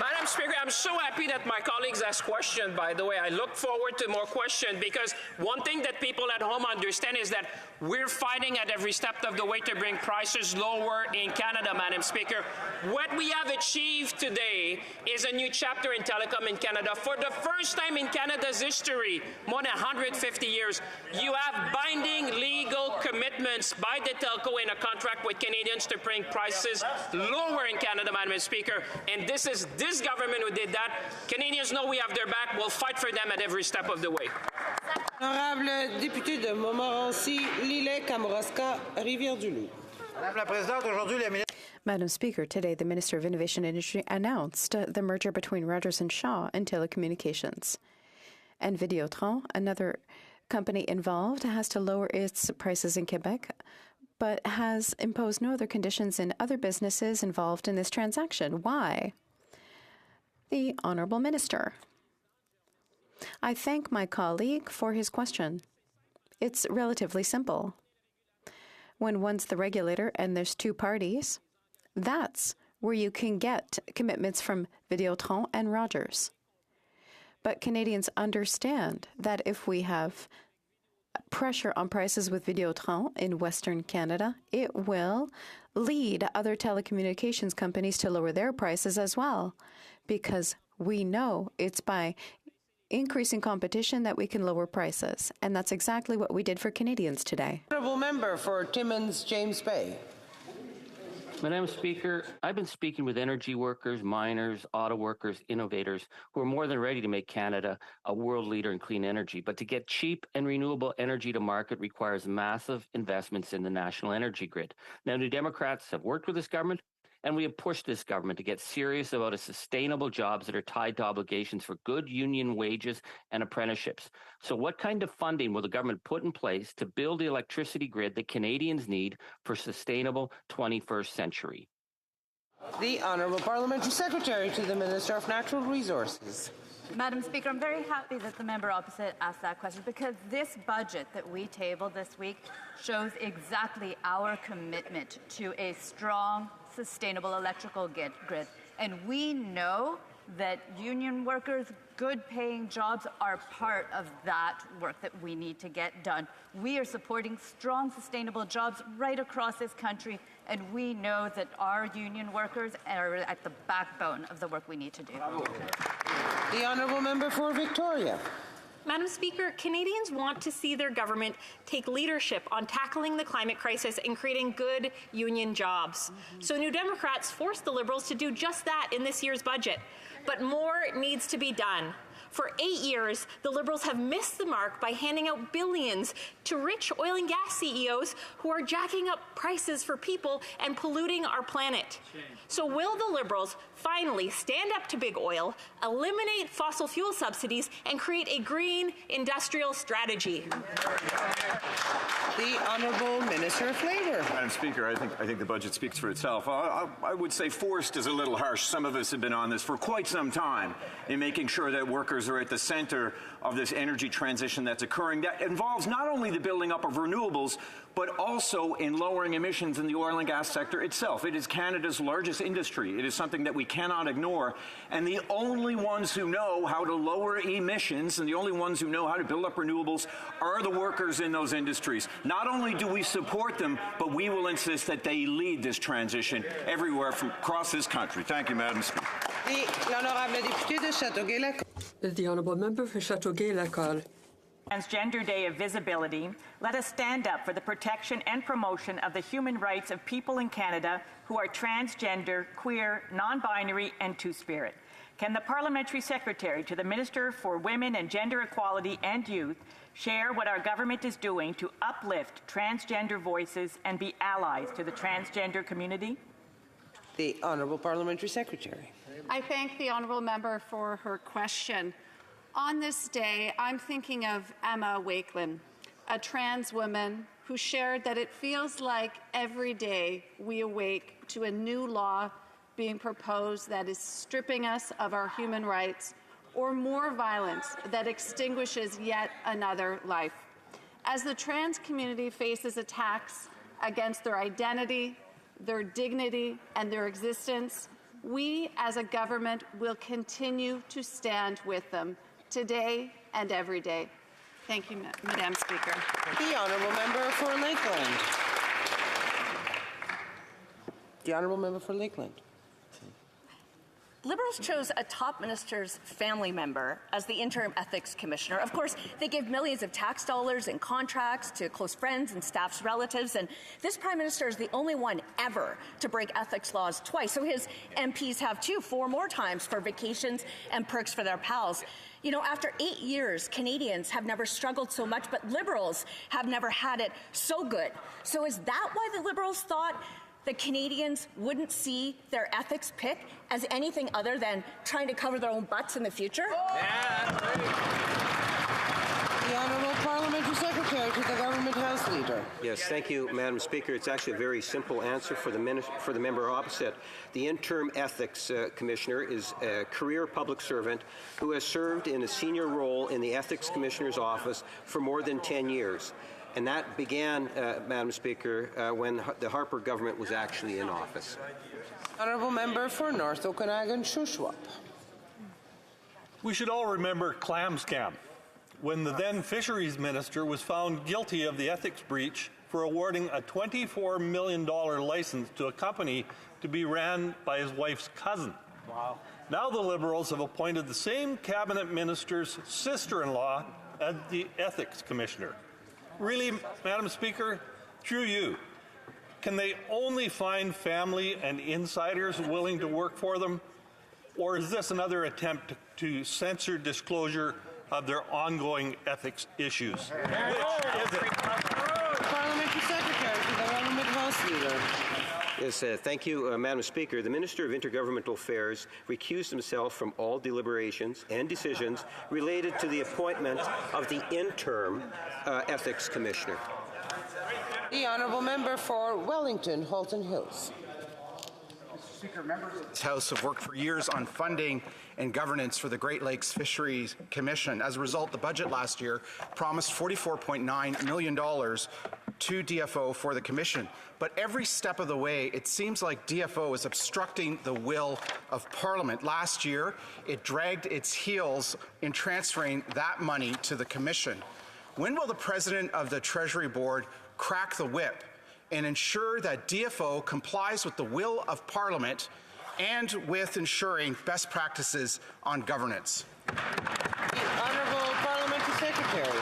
Madam Speaker, I'm so happy that my colleagues asked questions, by the way. I look forward to more questions because one thing that people at home understand is that we're fighting at every step of the way to bring prices lower in Canada, Madam Speaker. What we have achieved today is a new chapter in telecom in Canada. For the first time in Canada's history, more than 150 years, you have binding legal commitments by the telco in a contract with Canadians to bring prices lower in Canada, Madam Speaker. And this is this government who did that. Canadians know we have their back. We'll fight for them at every step of the way. Honorable député de Montmorency, Lillet, Kamouraska, Rivière-du-Loup. Madame la Présidente, aujourd'hui, la ministre. Madam Speaker, today the Minister of Innovation and Industry announced the merger between Rogers and Shaw in telecommunications. And Videotron, another company involved, has to lower its prices in Quebec, but has imposed no other conditions in other businesses involved in this transaction. Why? The Honourable Minister. I thank my colleague for his question. It's relatively simple. When one's the regulator and there's two parties, that's where you can get commitments from Videotron and Rogers. But Canadians understand that if we have pressure on prices with Videotron in Western Canada, it will lead other telecommunications companies to lower their prices as well, because we know it's by increasing competition that we can lower prices. And that's exactly what we did for Canadians today. Honourable member for Timmins, James Bay. Madam Speaker, I've been speaking with energy workers, miners, auto workers, innovators who are more than ready to make Canada a world leader in clean energy. But to get cheap and renewable energy to market requires massive investments in the national energy grid. Now, New Democrats have worked with this government, and we have pushed this government to get serious about a sustainable jobs that are tied to obligations for good union wages and apprenticeships. So what kind of funding will the government put in place to build the electricity grid that Canadians need for sustainable 21st century? The Honourable Parliamentary Secretary to the Minister of Natural Resources. Madam Speaker, I'm very happy that the member opposite asked that question because this budget that we tabled this week shows exactly our commitment to a strong, sustainable electrical grid. And we know that union workers, good-paying jobs are part of that work that we need to get done. We are supporting strong, sustainable jobs right across this country, and we know that our union workers are at the backbone of the work we need to do. The honourable member for Victoria. Madam Speaker, Canadians want to see their government take leadership on tackling the climate crisis and creating good union jobs. So New Democrats forced the Liberals to do just that in this year's budget. But more needs to be done. For 8 years, the Liberals have missed the mark by handing out billions to rich oil and gas CEOs who are jacking up prices for people and polluting our planet. So will the Liberals finally stand up to big oil, eliminate fossil fuel subsidies, and create a green industrial strategy? The Honourable Minister of Labour. Madam Speaker, I think the budget speaks for itself. I would say forced is a little harsh. Some of us have been on this for quite some time in making sure that workers are at the center of this energy transition that's occurring. That involves not only the building up of renewables, but also in lowering emissions in the oil and gas sector itself. It is Canada's largest industry. It is something that we cannot ignore. And the only ones who know how to lower emissions and the only ones who know how to build up renewables are the workers in those industries. Not only do we support them, but we will insist that they lead this transition everywhere from across this country. Thank you, Madam Speaker. The Honourable Member for Châteauguay-Lacolle. Transgender Day of Visibility, let us stand up for the protection and promotion of the human rights of people in Canada who are transgender, queer, non-binary, and two-spirit. Can the Parliamentary Secretary to the Minister for Women and Gender Equality and Youth share what our government is doing to uplift transgender voices and be allies to the transgender community? The Honourable Parliamentary Secretary. I thank the Honourable Member for her question. On this day, I'm thinking of Emma Wakelin, a trans woman who shared that it feels like every day we awake to a new law being proposed that is stripping us of our human rights, or more violence that extinguishes yet another life. As the trans community faces attacks against their identity, their dignity, and their existence, we as a government will continue to stand with them today and every day. Thank you, Madam Speaker. The Honourable Member for Lakeland. The Honourable Member for Lakeland. Liberals chose a top minister's family member as the interim ethics commissioner. Of course, they give millions of tax dollars and contracts to close friends and staff's relatives, and this prime minister is the only one ever to break ethics laws twice. So his MPs have 4 more times for vacations and perks for their pals. You know, after 8 years, Canadians have never struggled so much, but Liberals have never had it so good. So is that why the Liberals thought the Canadians wouldn't see their ethics pick as anything other than trying to cover their own butts in the future? The Honourable Parliamentary Secretary to the Government House Leader. Yes, thank you, Madam Speaker. It's actually a very simple answer for the member opposite. The interim ethics commissioner is a career public servant who has served in a senior role in the ethics commissioner's office for more than 10 years. And that began, Madam Speaker, when the Harper government was actually in office. Honourable Member for North Okanagan, Shuswap. We should all remember Clam Scam, when the then Fisheries Minister was found guilty of the ethics breach for awarding a $24 million license to a company to be ran by his wife's cousin. Wow. Now the Liberals have appointed the same cabinet minister's sister-in-law as the ethics commissioner. Really, Madam Speaker, through you, can they only find family and insiders willing to work for them? Or is this another attempt to censor disclosure of their ongoing ethics issues? Which is it? Parliamentary Secretary to the Government House Leader. Yes, thank you, Madam Speaker. The Minister of Intergovernmental Affairs recused himself from all deliberations and decisions related to the appointment of the interim ethics commissioner. The Honourable Member for Wellington, Halton Hills. Mr. Speaker, members of this House have worked for years on funding and governance for the Great Lakes Fisheries Commission. As a result, the budget last year promised $44.9 million to DFO for the Commission. But every step of the way, it seems like DFO is obstructing the will of Parliament. Last year, it dragged its heels in transferring that money to the Commission. When will the President of the Treasury Board crack the whip and ensure that DFO complies with the will of Parliament and with ensuring best practices on governance? The Honourable Parliamentary Secretary.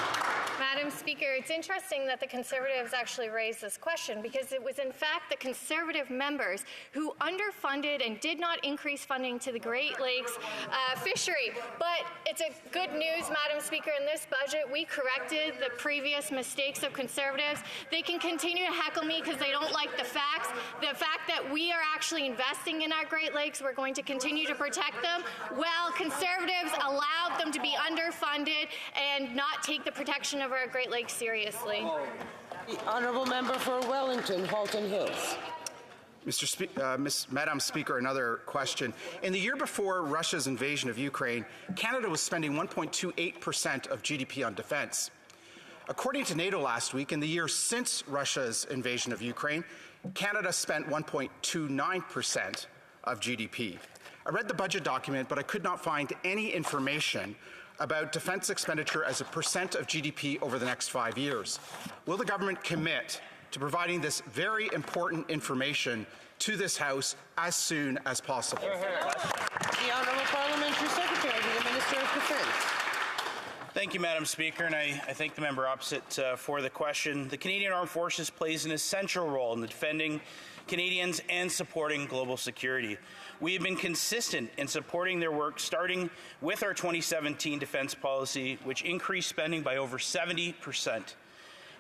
Madam Speaker, it's interesting that the Conservatives actually raised this question because it was in fact the Conservative members who underfunded and did not increase funding to the Great Lakes fishery. But it's a good news, Madam Speaker, in this budget we corrected the previous mistakes of Conservatives. They can continue to heckle me because they don't like the facts. The fact that we are actually investing in our Great Lakes, we're going to continue to protect them, while Conservatives allowed them to be underfunded and not take the protection of our Great Lakes seriously. The Honourable Member for Wellington, Halton Hills. Madam Speaker, another question. In the year before Russia's invasion of Ukraine, Canada was spending 1.28% of GDP on defence. According to NATO last week, in the year since Russia's invasion of Ukraine, Canada spent 1.29% of GDP. I read the budget document, but I could not find any information about defence expenditure as a percent of GDP over the next 5 years. Will the government commit to providing this very important information to this House as soon as possible? The Honourable Parliamentary Secretary to the Minister of Defence. Thank you, Madam Speaker, and I thank the member opposite for the question. The Canadian Armed Forces plays an essential role in defending Canadians and supporting global security. We have been consistent in supporting their work, starting with our 2017 defence policy, which increased spending by over 70%.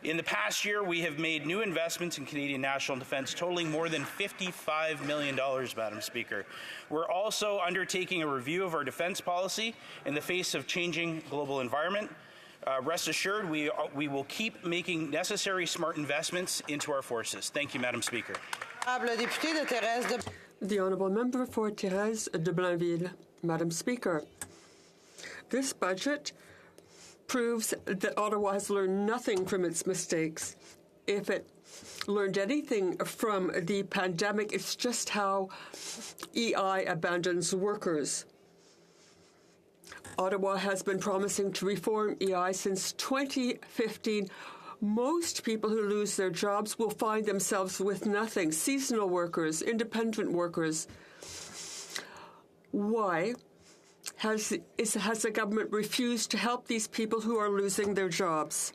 In the past year, we have made new investments in Canadian national defence totaling more than $55 million, Madam Speaker. We're also undertaking a review of our defence policy in the face of changing global environment. Rest assured, we will keep making necessary smart investments into our forces. Thank you, Madam Speaker. The Honourable Member for Thérèse de Blainville. Madam Speaker, this budget proves that Ottawa has learned nothing from its mistakes. If it learned anything from the pandemic, it's just how EI abandons workers. Ottawa has been promising to reform EI since 2015. Most people who lose their jobs will find themselves with nothing. Seasonal workers, independent workers. Why has the government refused to help these people who are losing their jobs?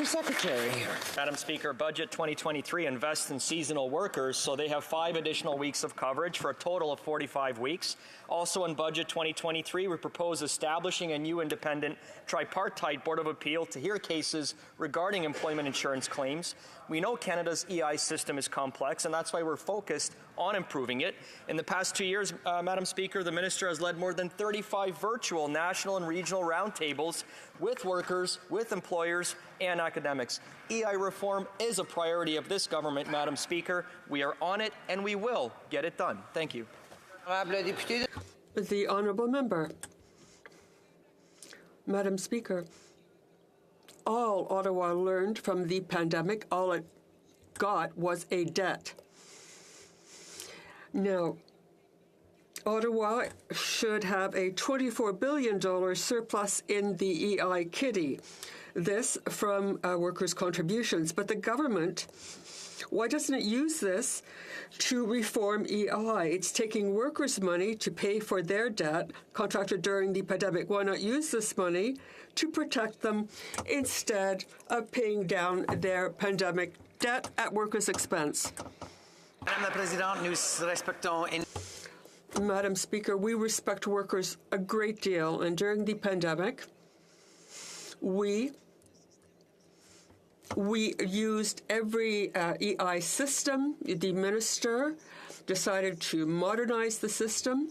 Secretary. Madam Speaker, Budget 2023 invests in seasonal workers, so they have 5 additional weeks of coverage for a total of 45 weeks. Also in Budget 2023, we propose establishing a new independent tripartite Board of Appeal to hear cases regarding employment insurance claims. We know Canada's EI system is complex, and that's why we're focused on improving it. In the past 2 years, Madam Speaker, the Minister has led more than 35 virtual national and regional roundtables with workers, with employers, and academics. EI reform is a priority of this government, Madam Speaker. We are on it, and we will get it done. Thank you. The Honourable Member. Madam Speaker, all Ottawa learned from the pandemic, all it got was a debt. Now, Ottawa should have a $24 billion surplus in the EI kitty. This from workers' contributions. But the government, why doesn't it use this to reform EI? It's taking workers' money to pay for their debt contracted during the pandemic. Why not use this money to protect them instead of paying down their pandemic debt at workers' expense? Madame la Présidente, nous respectons. Madam Speaker, we respect workers a great deal, and during the pandemic, we used every EI system. The minister decided to modernize the system,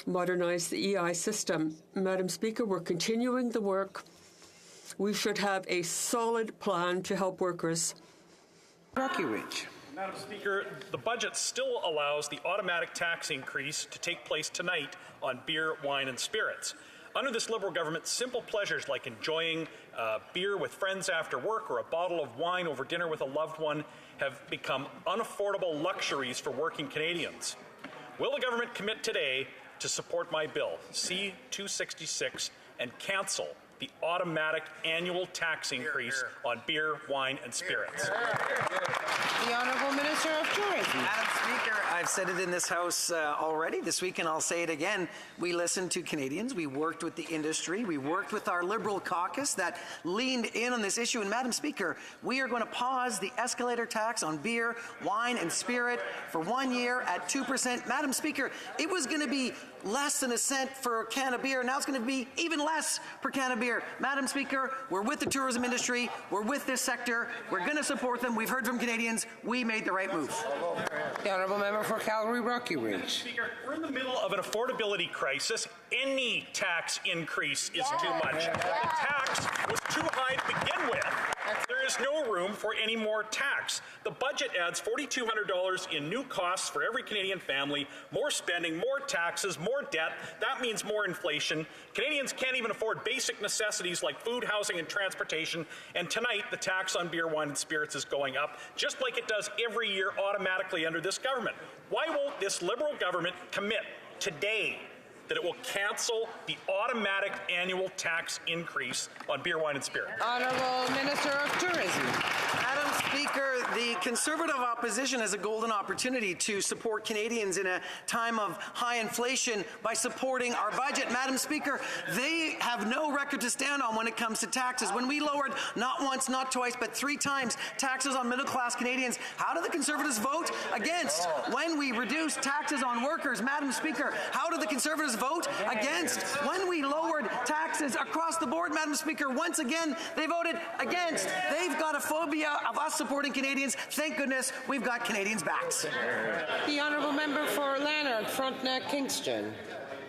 modernize the EI system. Madam Speaker, we're continuing the work. We should have a solid plan to help workers. Rocky Ridge. Madam Speaker, the budget still allows the automatic tax increase to take place tonight on beer, wine, and spirits. Under this Liberal government, simple pleasures like enjoying beer with friends after work or a bottle of wine over dinner with a loved one have become unaffordable luxuries for working Canadians. Will the government commit today to support my bill, C-266, and cancel the automatic annual tax increase on beer, wine, and spirits? The Honourable Minister of Tourism. Madam Speaker, I've said it in this House already this week, and I'll say it again. We listened to Canadians. We worked with the industry. We worked with our Liberal caucus that leaned in on this issue. And Madam Speaker, we are going to pause the escalator tax on beer, wine, and spirit for 1 year at 2%. Madam Speaker, it was going to be less than a cent for a can of beer. Now it's going to be even less per can of beer. Madam Speaker, we're with the tourism industry. We're with this sector. We're going to support them. We've heard from Canadians. We made the right move. The Honourable Member for Calgary Rocky Ridge. Speaker, we're in the middle of an affordability crisis. Any tax increase is too much. The tax was too high to begin with. There is no room for any more tax. The budget adds $4,200 in new costs for every Canadian family, more spending, more taxes, more debt. That means more inflation. Canadians can't even afford basic necessities like food, housing, and transportation. And tonight, the tax on beer, wine, and spirits is going up, just like it does every year automatically under this government. Why won't this Liberal government commit today that it will cancel the automatic annual tax increase on beer, wine, and spirit? Honourable Minister of Tourism. Madam Speaker, the Conservative opposition has a golden opportunity to support Canadians in a time of high inflation by supporting our budget. Madam Speaker, they have no record to stand on when it comes to taxes. When we lowered not once, not twice, but 3 times taxes on middle-class Canadians, how did the Conservatives vote? Against. When we reduced taxes on workers, Madam Speaker, how did the Conservatives vote? Against. When we lowered taxes across the board, Madam Speaker, once again, they voted against. They've got a phobia of us supporting Canadians. Thank goodness we've got Canadians' backs. The Honourable Member for Lanark, Frontenac, Kingston.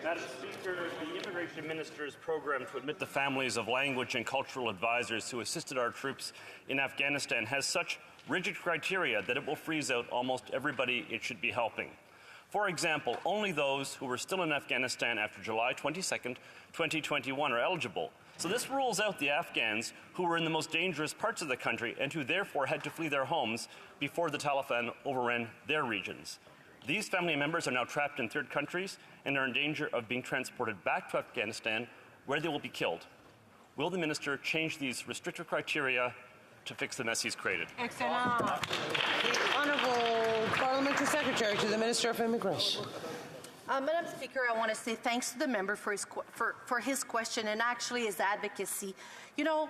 Madam Speaker, the Immigration Minister's program to admit the families of language and cultural advisors who assisted our troops in Afghanistan has such rigid criteria that it will freeze out almost everybody it should be helping. For example, only those who were still in Afghanistan after July 22nd, 2021 are eligible. So this rules out the Afghans who were in the most dangerous parts of the country and who therefore had to flee their homes before the Taliban overran their regions. These family members are now trapped in third countries and are in danger of being transported back to Afghanistan, where they will be killed. Will the minister change these restrictive criteria to fix the mess he's created? Excellent. The Honourable Parliamentary Secretary to the Minister of Immigration. Madam Speaker, I want to say thanks to the member for his question and actually his advocacy. You know,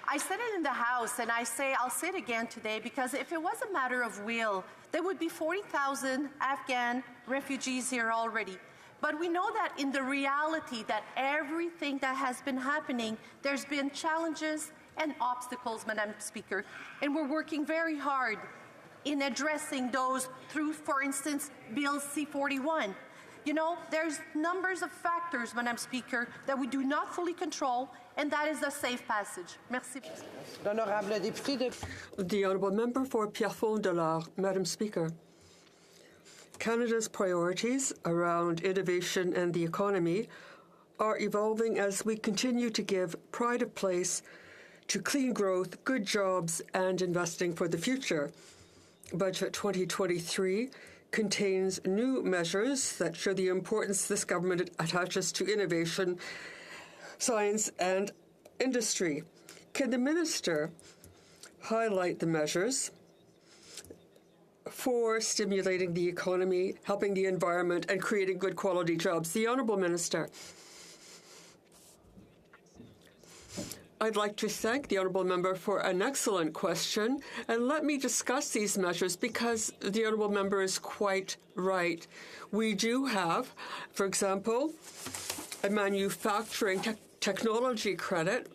I said it in the House, and I'll say it again today, because if it was a matter of will, there would be 40,000 Afghan refugees here already. But we know that in the reality that everything that has been happening, there's been challenges and obstacles, Madam Speaker, and we're working very hard in addressing those through, for instance, Bill C-41. You know, there's numbers of factors, Madam Speaker, that we do not fully control, and that is a safe passage. Merci. The Honourable Member for Pierrefonds-Dollard. Madam Speaker, Canada's priorities around innovation and the economy are evolving as we continue to give pride of place to clean growth, good jobs, and investing for the future. Budget 2023 contains new measures that show the importance this government attaches to innovation, science, and industry. Can the minister highlight the measures for stimulating the economy, helping the environment, and creating good quality jobs? The Honourable Minister. I'd like to thank the Honourable Member for an excellent question, and let me discuss these measures because the Honourable Member is quite right. We do have, for example, a manufacturing technology credit,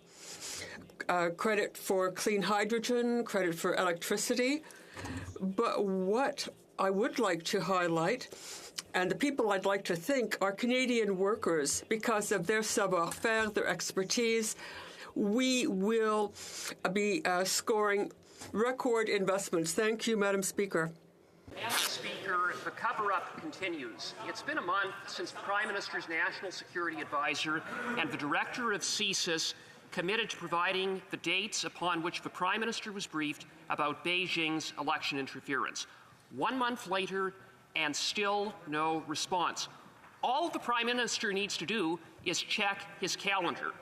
credit for clean hydrogen, credit for electricity. But what I would like to highlight, and the people I'd like to thank, are Canadian workers because of their savoir-faire, their expertise. We will be scoring record investments. Thank you, Madam Speaker. Madam Speaker, the cover-up continues. It's been a month since the Prime Minister's National Security Advisor and the Director of CSIS committed to providing the dates upon which the Prime Minister was briefed about Beijing's election interference. 1 month later, and still no response. All the Prime Minister needs to do is check his calendar.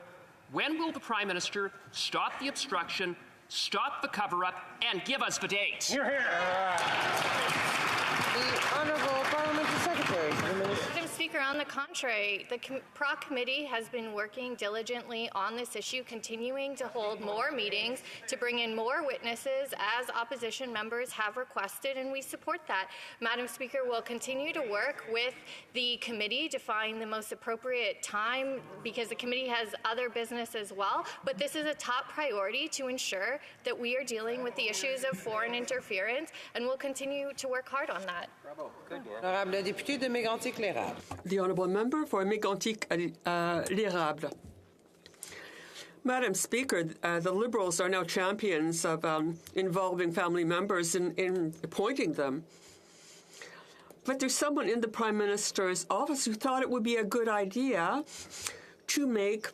When will the Prime Minister stop the obstruction, stop the cover-up, and give us the dates? The Honourable Parliamentary Secretary to the Minister. Madam Speaker, on the contrary, the PROC committee has been working diligently on this issue, continuing to hold more meetings to bring in more witnesses as opposition members have requested, and we support that. Madam Speaker, we'll continue to work with the committee to find the most appropriate time because the committee has other business as well, but this is a top priority to ensure that we are dealing with the issues of foreign interference, and we'll continue to work hard on that. Honorable député de Mégantic-L'Érable. The Honourable Member for Mégantic-L'Érable. Madam Speaker, the Liberals are now champions of involving family members in appointing them. But there's someone in the Prime Minister's office who thought it would be a good idea to make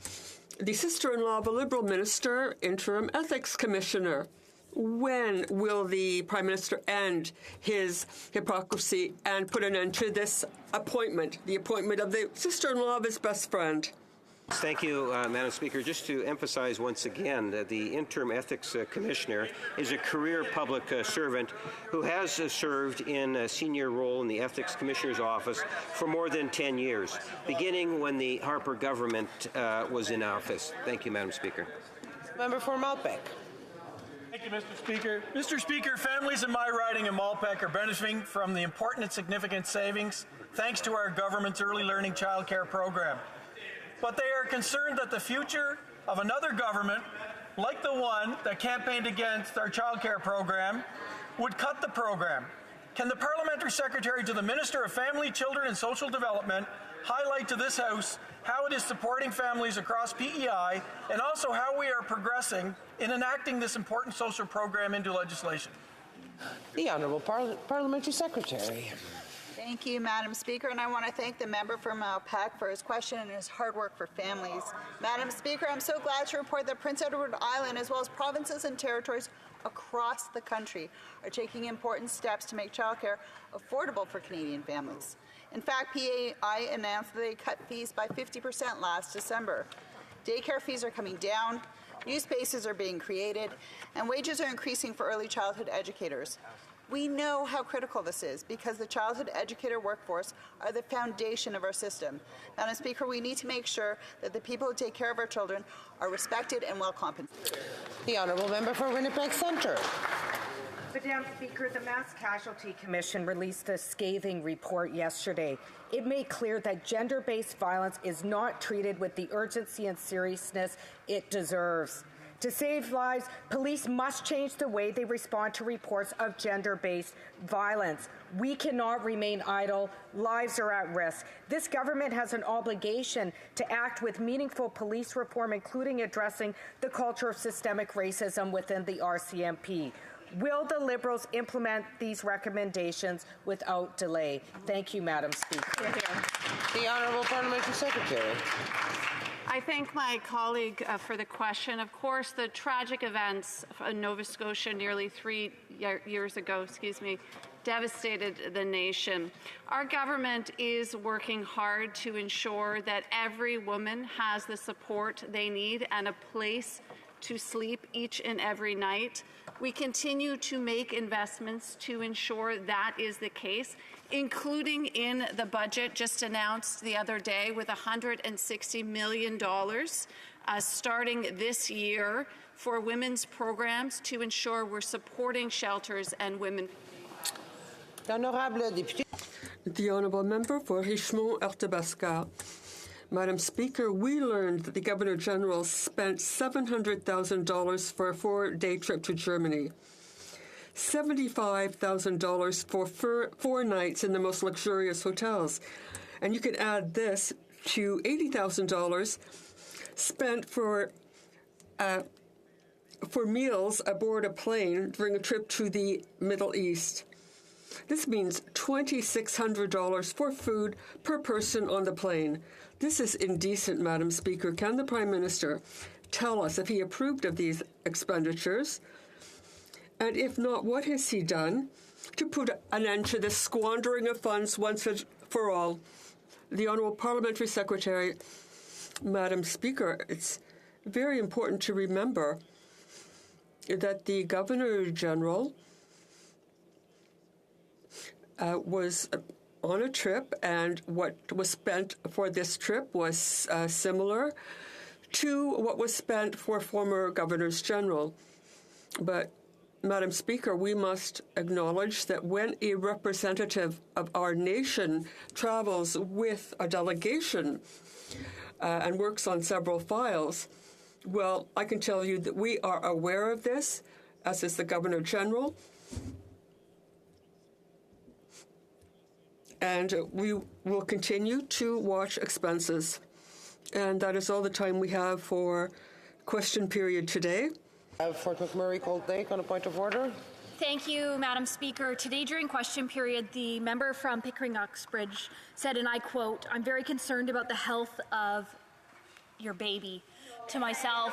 the sister-in-law of a Liberal minister interim ethics commissioner. When will the Prime Minister end his hypocrisy and put an end to this appointment, the appointment of the sister-in-law of his best friend? Thank you, Madam Speaker. Just to emphasize once again that the Interim Ethics Commissioner is a career public servant who has served in a senior role in the Ethics Commissioner's office for more than 10 years, beginning when the Harper government was in office. Thank you, Madam Speaker. Member for Malpeque. Thank you, Mr. Speaker. Mr. Speaker, families in my riding in Malpeque are benefiting from the important and significant savings thanks to our government's early learning childcare program. But they are concerned that the future of another government, like the one that campaigned against our childcare program, would cut the program. Can the Parliamentary Secretary to the Minister of Family, Children and Social Development highlight to this House how it is supporting families across PEI and also how we are progressing in enacting this important social program into legislation? The Honourable Parliamentary Secretary. Thank you, Madam Speaker, and I want to thank the member from Malpeque for his question and his hard work for families. Madam Speaker, I'm so glad to report that Prince Edward Island, as well as provinces and territories across the country, are taking important steps to make childcare affordable for Canadian families. In fact, PEI announced that they cut fees by 50% last December. Daycare fees are coming down, new spaces are being created, and wages are increasing for early childhood educators. We know how critical this is because the childhood educator workforce are the foundation of our system. Madam Speaker, we need to make sure that the people who take care of our children are respected and well compensated. The Honourable Member for Winnipeg Centre. Madam Speaker, the Mass Casualty Commission released a scathing report yesterday. It made clear that gender-based violence is not treated with the urgency and seriousness it deserves. To save lives, police must change the way they respond to reports of gender-based violence. We cannot remain idle. Lives are at risk. This government has an obligation to act with meaningful police reform, including addressing the culture of systemic racism within the RCMP. Will the Liberals implement these recommendations without delay? Thank you, Madam Speaker. The Honourable Parliamentary Secretary. I thank my colleague for the question. Of course, the tragic events in Nova Scotia nearly 3 years ago, devastated the nation. Our government is working hard to ensure that every woman has the support they need and a place to sleep each and every night. We continue to make investments to ensure that is the case, including in the budget just announced the other day with $160 million starting this year for women's programs to ensure we're supporting shelters and women. The Honourable Member for Richmond-Arthabasca. Madam Speaker, we learned that the Governor-General spent $700,000 for a 4-day trip to Germany, $75,000 for 4 nights in the most luxurious hotels. And you can add this to $80,000 spent for meals aboard a plane during a trip to the Middle East. This means $2,600 for food per person on the plane. This is indecent, Madam Speaker. Can the Prime Minister tell us if he approved of these expenditures? And if not, what has he done to put an end to the squandering of funds once and for all? The Honourable Parliamentary Secretary, Madam Speaker, it's very important to remember that the Governor-General was on a trip, and what was spent for this trip was similar to what was spent for former Governors-General. But, Madam Speaker, we must acknowledge that when a representative of our nation travels with a delegation and works on several files, well, I can tell you that we are aware of this, as is the Governor-General, and we will continue to watch expenses. And that is all the time we have for question period today. Fort McMurray Cold Lake on a point of order. Thank you, Madam Speaker. Today during question period, the member from Pickering-Uxbridge said, and I quote, "I'm very concerned about the health of your baby." To myself,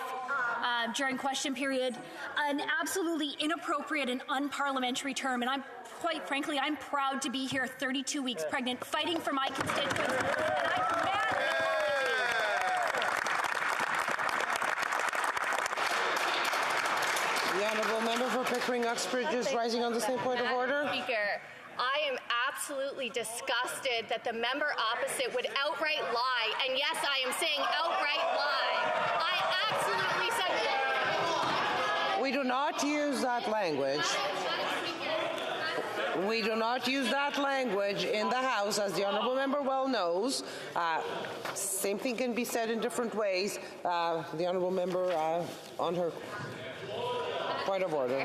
during question period, an absolutely inappropriate and unparliamentary term, and quite frankly, I'm proud to be here 32 weeks pregnant, fighting for my constituents, and I demand The honourable member for Pickering-Uxbridge is rising on the same point of order. Speaker, I am absolutely disgusted that the member opposite would outright lie, and yes, I am saying outright lie. I absolutely said We do not use that language. We do not use that language in the House, as the honourable member well knows. Same thing can be said in different ways. The honourable member on her point of order.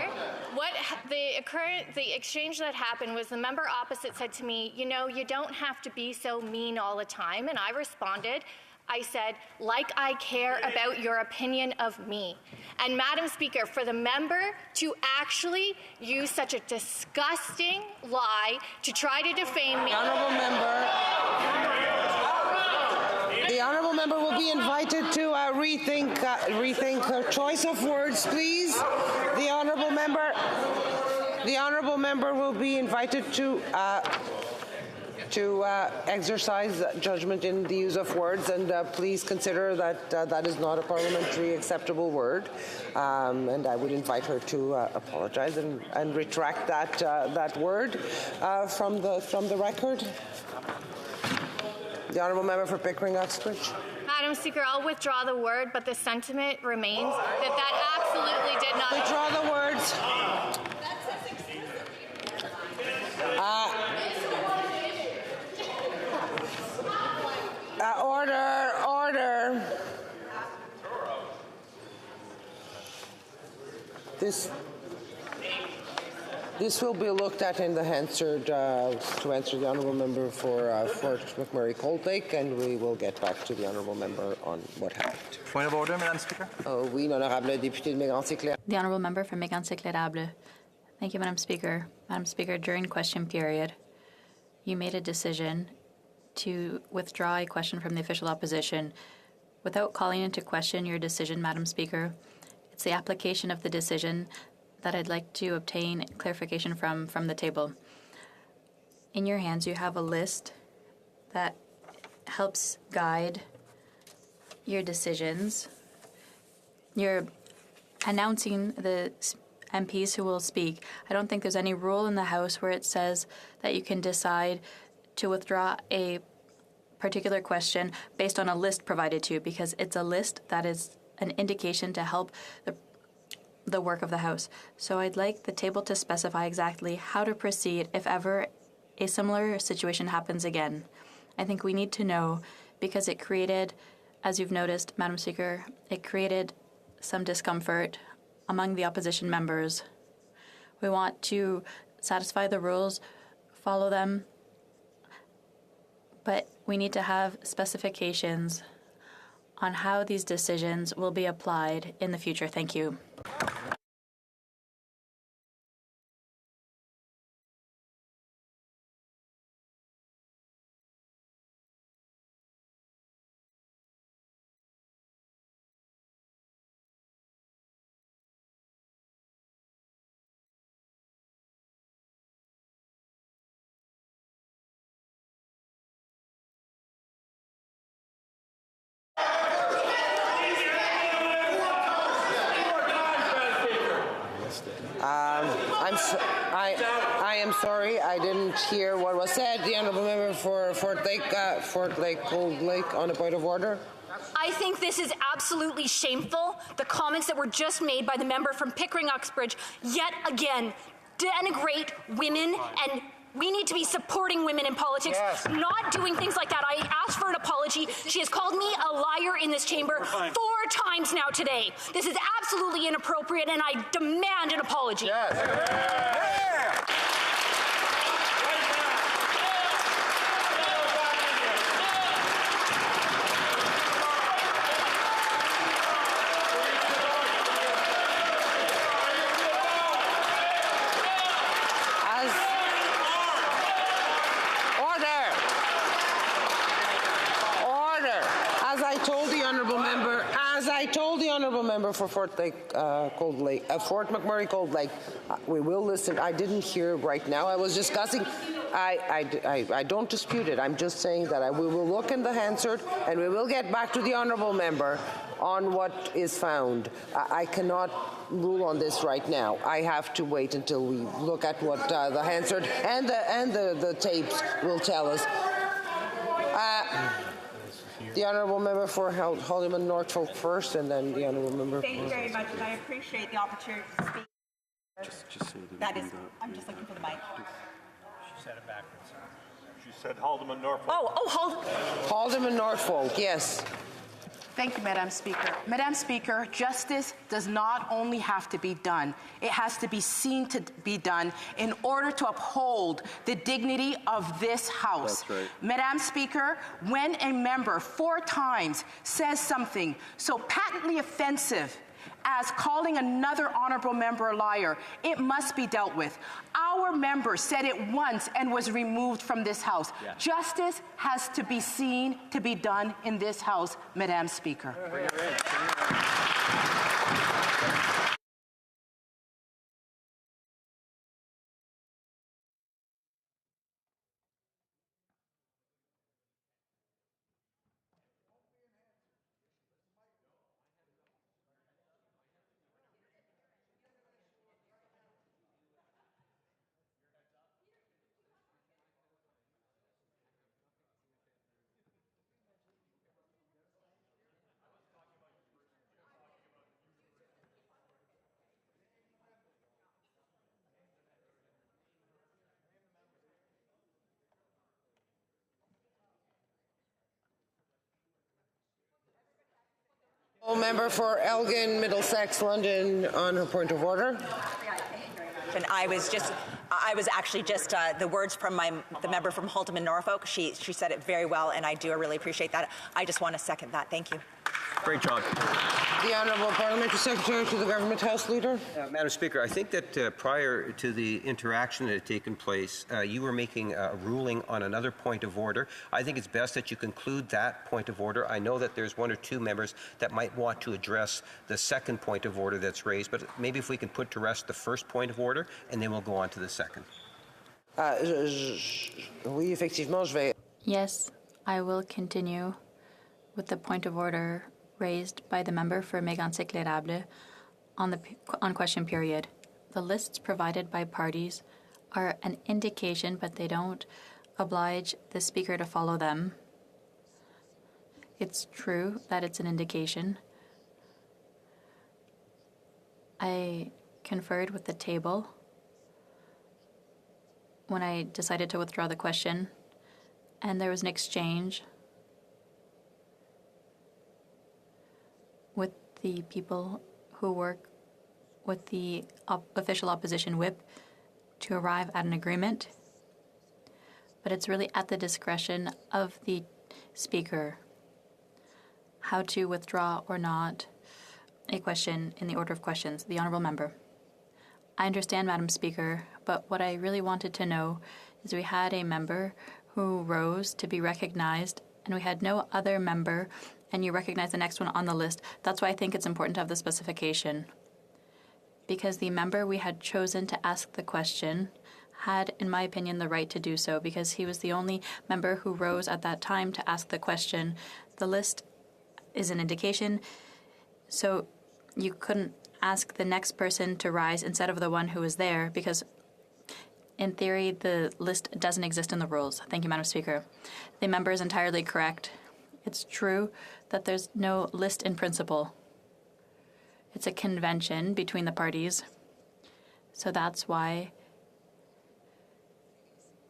What the exchange that happened was the member opposite said to me, "You know, you don't have to be so mean all the time." And I responded, I said, "Like I care about your opinion of me." And Madam Speaker, for the member to actually use such a disgusting lie to try to defame me. The honourable member will be invited to rethink her choice of words, please. The honourable member will be invited to exercise judgment in the use of words, and please consider that that is not a parliamentary acceptable word. And I would invite her to apologize and retract that word from the record. The honourable member for Pickering-Uxbridge. Madam Speaker, I'll withdraw the word, but the sentiment remains that absolutely did not. Withdraw the words. Order. This will be looked at in the answer to answer the honourable member for Fort McMurray Cold Lake, and we will get back to the honourable member on what happened. Point of order, Madam Speaker. Oui, l'honorable député de Mégantic-Éclairable. The honourable member from Mégantic-Éclairable. Thank you, Madam Speaker. Madam Speaker, during question period, you made a decision to withdraw a question from the official opposition without calling into question your decision, Madam Speaker. It's the application of the decision that I'd like to obtain clarification from the table. In your hands, you have a list that helps guide your decisions. You're announcing the MPs who will speak. I don't think there's any rule in the House where it says that you can decide to withdraw a particular question based on a list provided to you, because it's a list that is an indication to help the work of the House. So I'd like the table to specify exactly how to proceed if ever a similar situation happens again. I think we need to know, because it created, as you've noticed, Madam Speaker, it created some discomfort among the opposition members. We want to satisfy the rules, follow them, but we need to have specifications on how these decisions will be applied in the future. Thank you. I am sorry. I didn't hear what was said. The honourable member for Fort Lake, Cold Lake, on a point of order. I think this is absolutely shameful. The comments that were just made by the member from Pickering-Uxbridge yet again denigrate women, and we need to be supporting women in politics, not doing things like that. I asked for an apology. She has called me a liar in this chamber 4 times now today. This is absolutely inappropriate, and I demand an apology. Member for Fort McMurray Cold Lake, we will listen. I didn't hear right now. I was discussing. I don't dispute it. I'm just saying that we will look in the Hansard and we will get back to the honourable member on what is found. I cannot rule on this right now. I have to wait until we look at what the Hansard and the tapes will tell us. The honourable member for Haldimand Norfolk first, and then the honourable member. Thank you very much, and I appreciate the opportunity to speak. Just so that is, I'm just looking for the mic. She said it backwards. She said Haldimand Norfolk. Haldimand Norfolk, yes. Thank you, Madam Speaker. Madam Speaker, justice does not only have to be done, it has to be seen to be done in order to uphold the dignity of this House. That's right. Madam Speaker, when a member 4 times says something so patently offensive as calling another honourable member a liar, it must be dealt with. Our member said it once and was removed from this House. Yeah. Justice has to be seen to be done in this House, Madam Speaker. Member for Elgin, Middlesex, London, on her point of order. And I was actually just the words from the member from Haldimand Norfolk. She said it very well, and I do really appreciate that. I just want to second that. Thank you. Great job. The Honourable Parliamentary Secretary to the Government House Leader. Madam Speaker, I think that prior to the interaction that had taken place, you were making a ruling on another point of order. I think it's best that you conclude that point of order. I know that there's 1 or 2 members that might want to address the second point of order that's raised, but maybe if we can put to rest the first point of order, and then we'll go on to the second. Yes, I will continue with the point of order raised by the member for Mégantic L'Érable on question period. The lists provided by parties are an indication, but they don't oblige the speaker to follow them. It's true that it's an indication. I conferred with the table when I decided to withdraw the question, and there was an exchange with the people who work with the official opposition whip to arrive at an agreement. But it's really at the discretion of the speaker how to withdraw or not a question in the order of questions. The honourable member. I understand, Madam Speaker, but what I really wanted to know is we had a member who rose to be recognized, and we had no other member, and you recognize the next one on the list. That's why I think it's important to have the specification. Because the member we had chosen to ask the question had, in my opinion, the right to do so, because he was the only member who rose at that time to ask the question. The list is an indication, so you couldn't ask the next person to rise instead of the one who is there, because in theory, the list doesn't exist in the rules. Thank you, Madam Speaker. The member is entirely correct. It's true that there's no list in principle. It's a convention between the parties. So that's why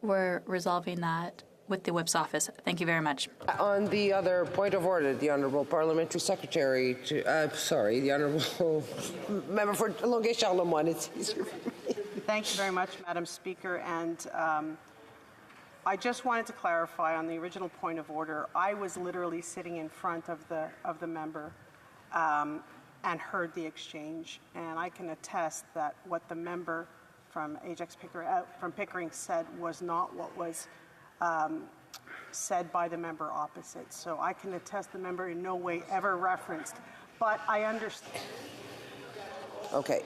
we're resolving that with the Whip's office. Thank you very much. On the other point of order, the Honourable Parliamentary Secretary, the Honourable Member for Longueuil-Charlemagne, it's easier for me. Thank you very much, Madam Speaker. And I just wanted to clarify on the original point of order. I was literally sitting in front of the member and heard the exchange, and I can attest that what the member from Pickering said was not what was said by the member opposite. So I can attest the member in no way ever referenced, but I understand. Okay.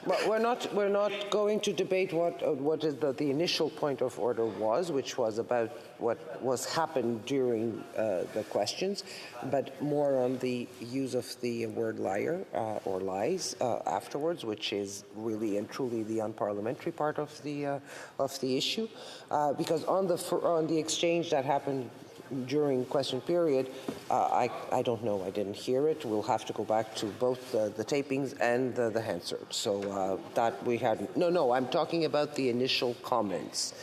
But we're not going to debate what is the initial point of order was, which was about what was happened during the questions, but more on the use of the word liar or lies afterwards, which is really and truly the unparliamentary part of the issue, because on the exchange that happened during question period, I don't know. I didn't hear it. We'll have to go back to both the tapings and the Hansard. So that we hadn't. No, I'm talking about the initial comments.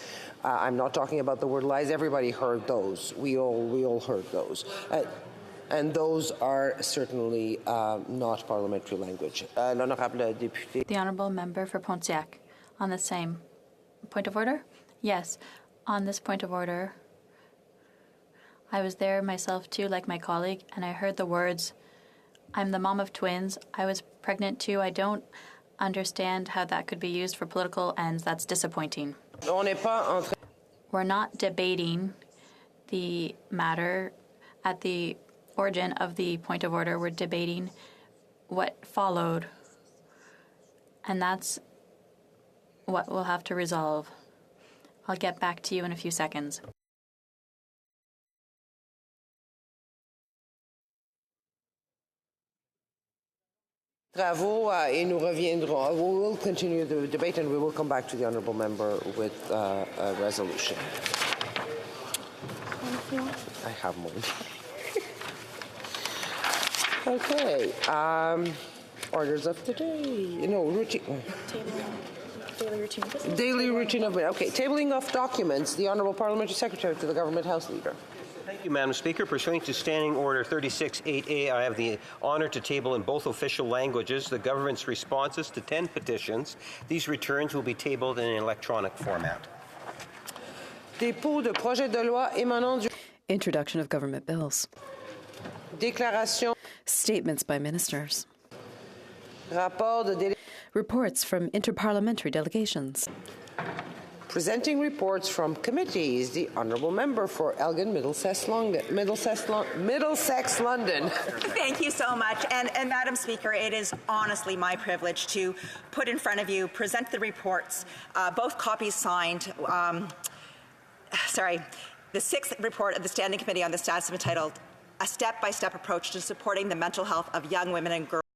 I'm not talking about the word lies. Everybody heard those. We all heard those. And those are certainly not parliamentary language. L'honorable député. The Honourable Member for Pontiac. On the same point of order? Yes. On this point of order, I was there myself too, like my colleague, and I heard the words, "I'm the mom of twins. I was pregnant too. I don't understand how that could be used for political ends. That's disappointing." We're not debating the matter at the origin of the point of order. We're debating what followed, and that's what we'll have to resolve. I'll get back to you in a few seconds. Et nous reviendrons. We will continue the debate and we will come back to the Honourable Member with a resolution. I have more. Okay. Orders of the day. No, routine. Daily routine. Daily routine of. Okay. Tabling of documents. The Honourable Parliamentary Secretary to the Government House Leader. Thank you, Madam Speaker. Pursuant to Standing Order 36.8a, I have the honour to table in both official languages the government's responses to 10 petitions. These returns will be tabled in an electronic format. Dépôt de projet de loi émanant du. Introduction of government bills. Déclaration. Statements by ministers. Rapport de Reports from interparliamentary delegations. Presenting reports from committees, the Honourable Member for Elgin, Middlesex, London. Thank you so much. And Madam Speaker, it is honestly my privilege to put in front of you, present the reports, both copies signed. The 6th report of the Standing Committee on the Status of Entitled, a step-by-step approach to supporting the mental health of young women and girls.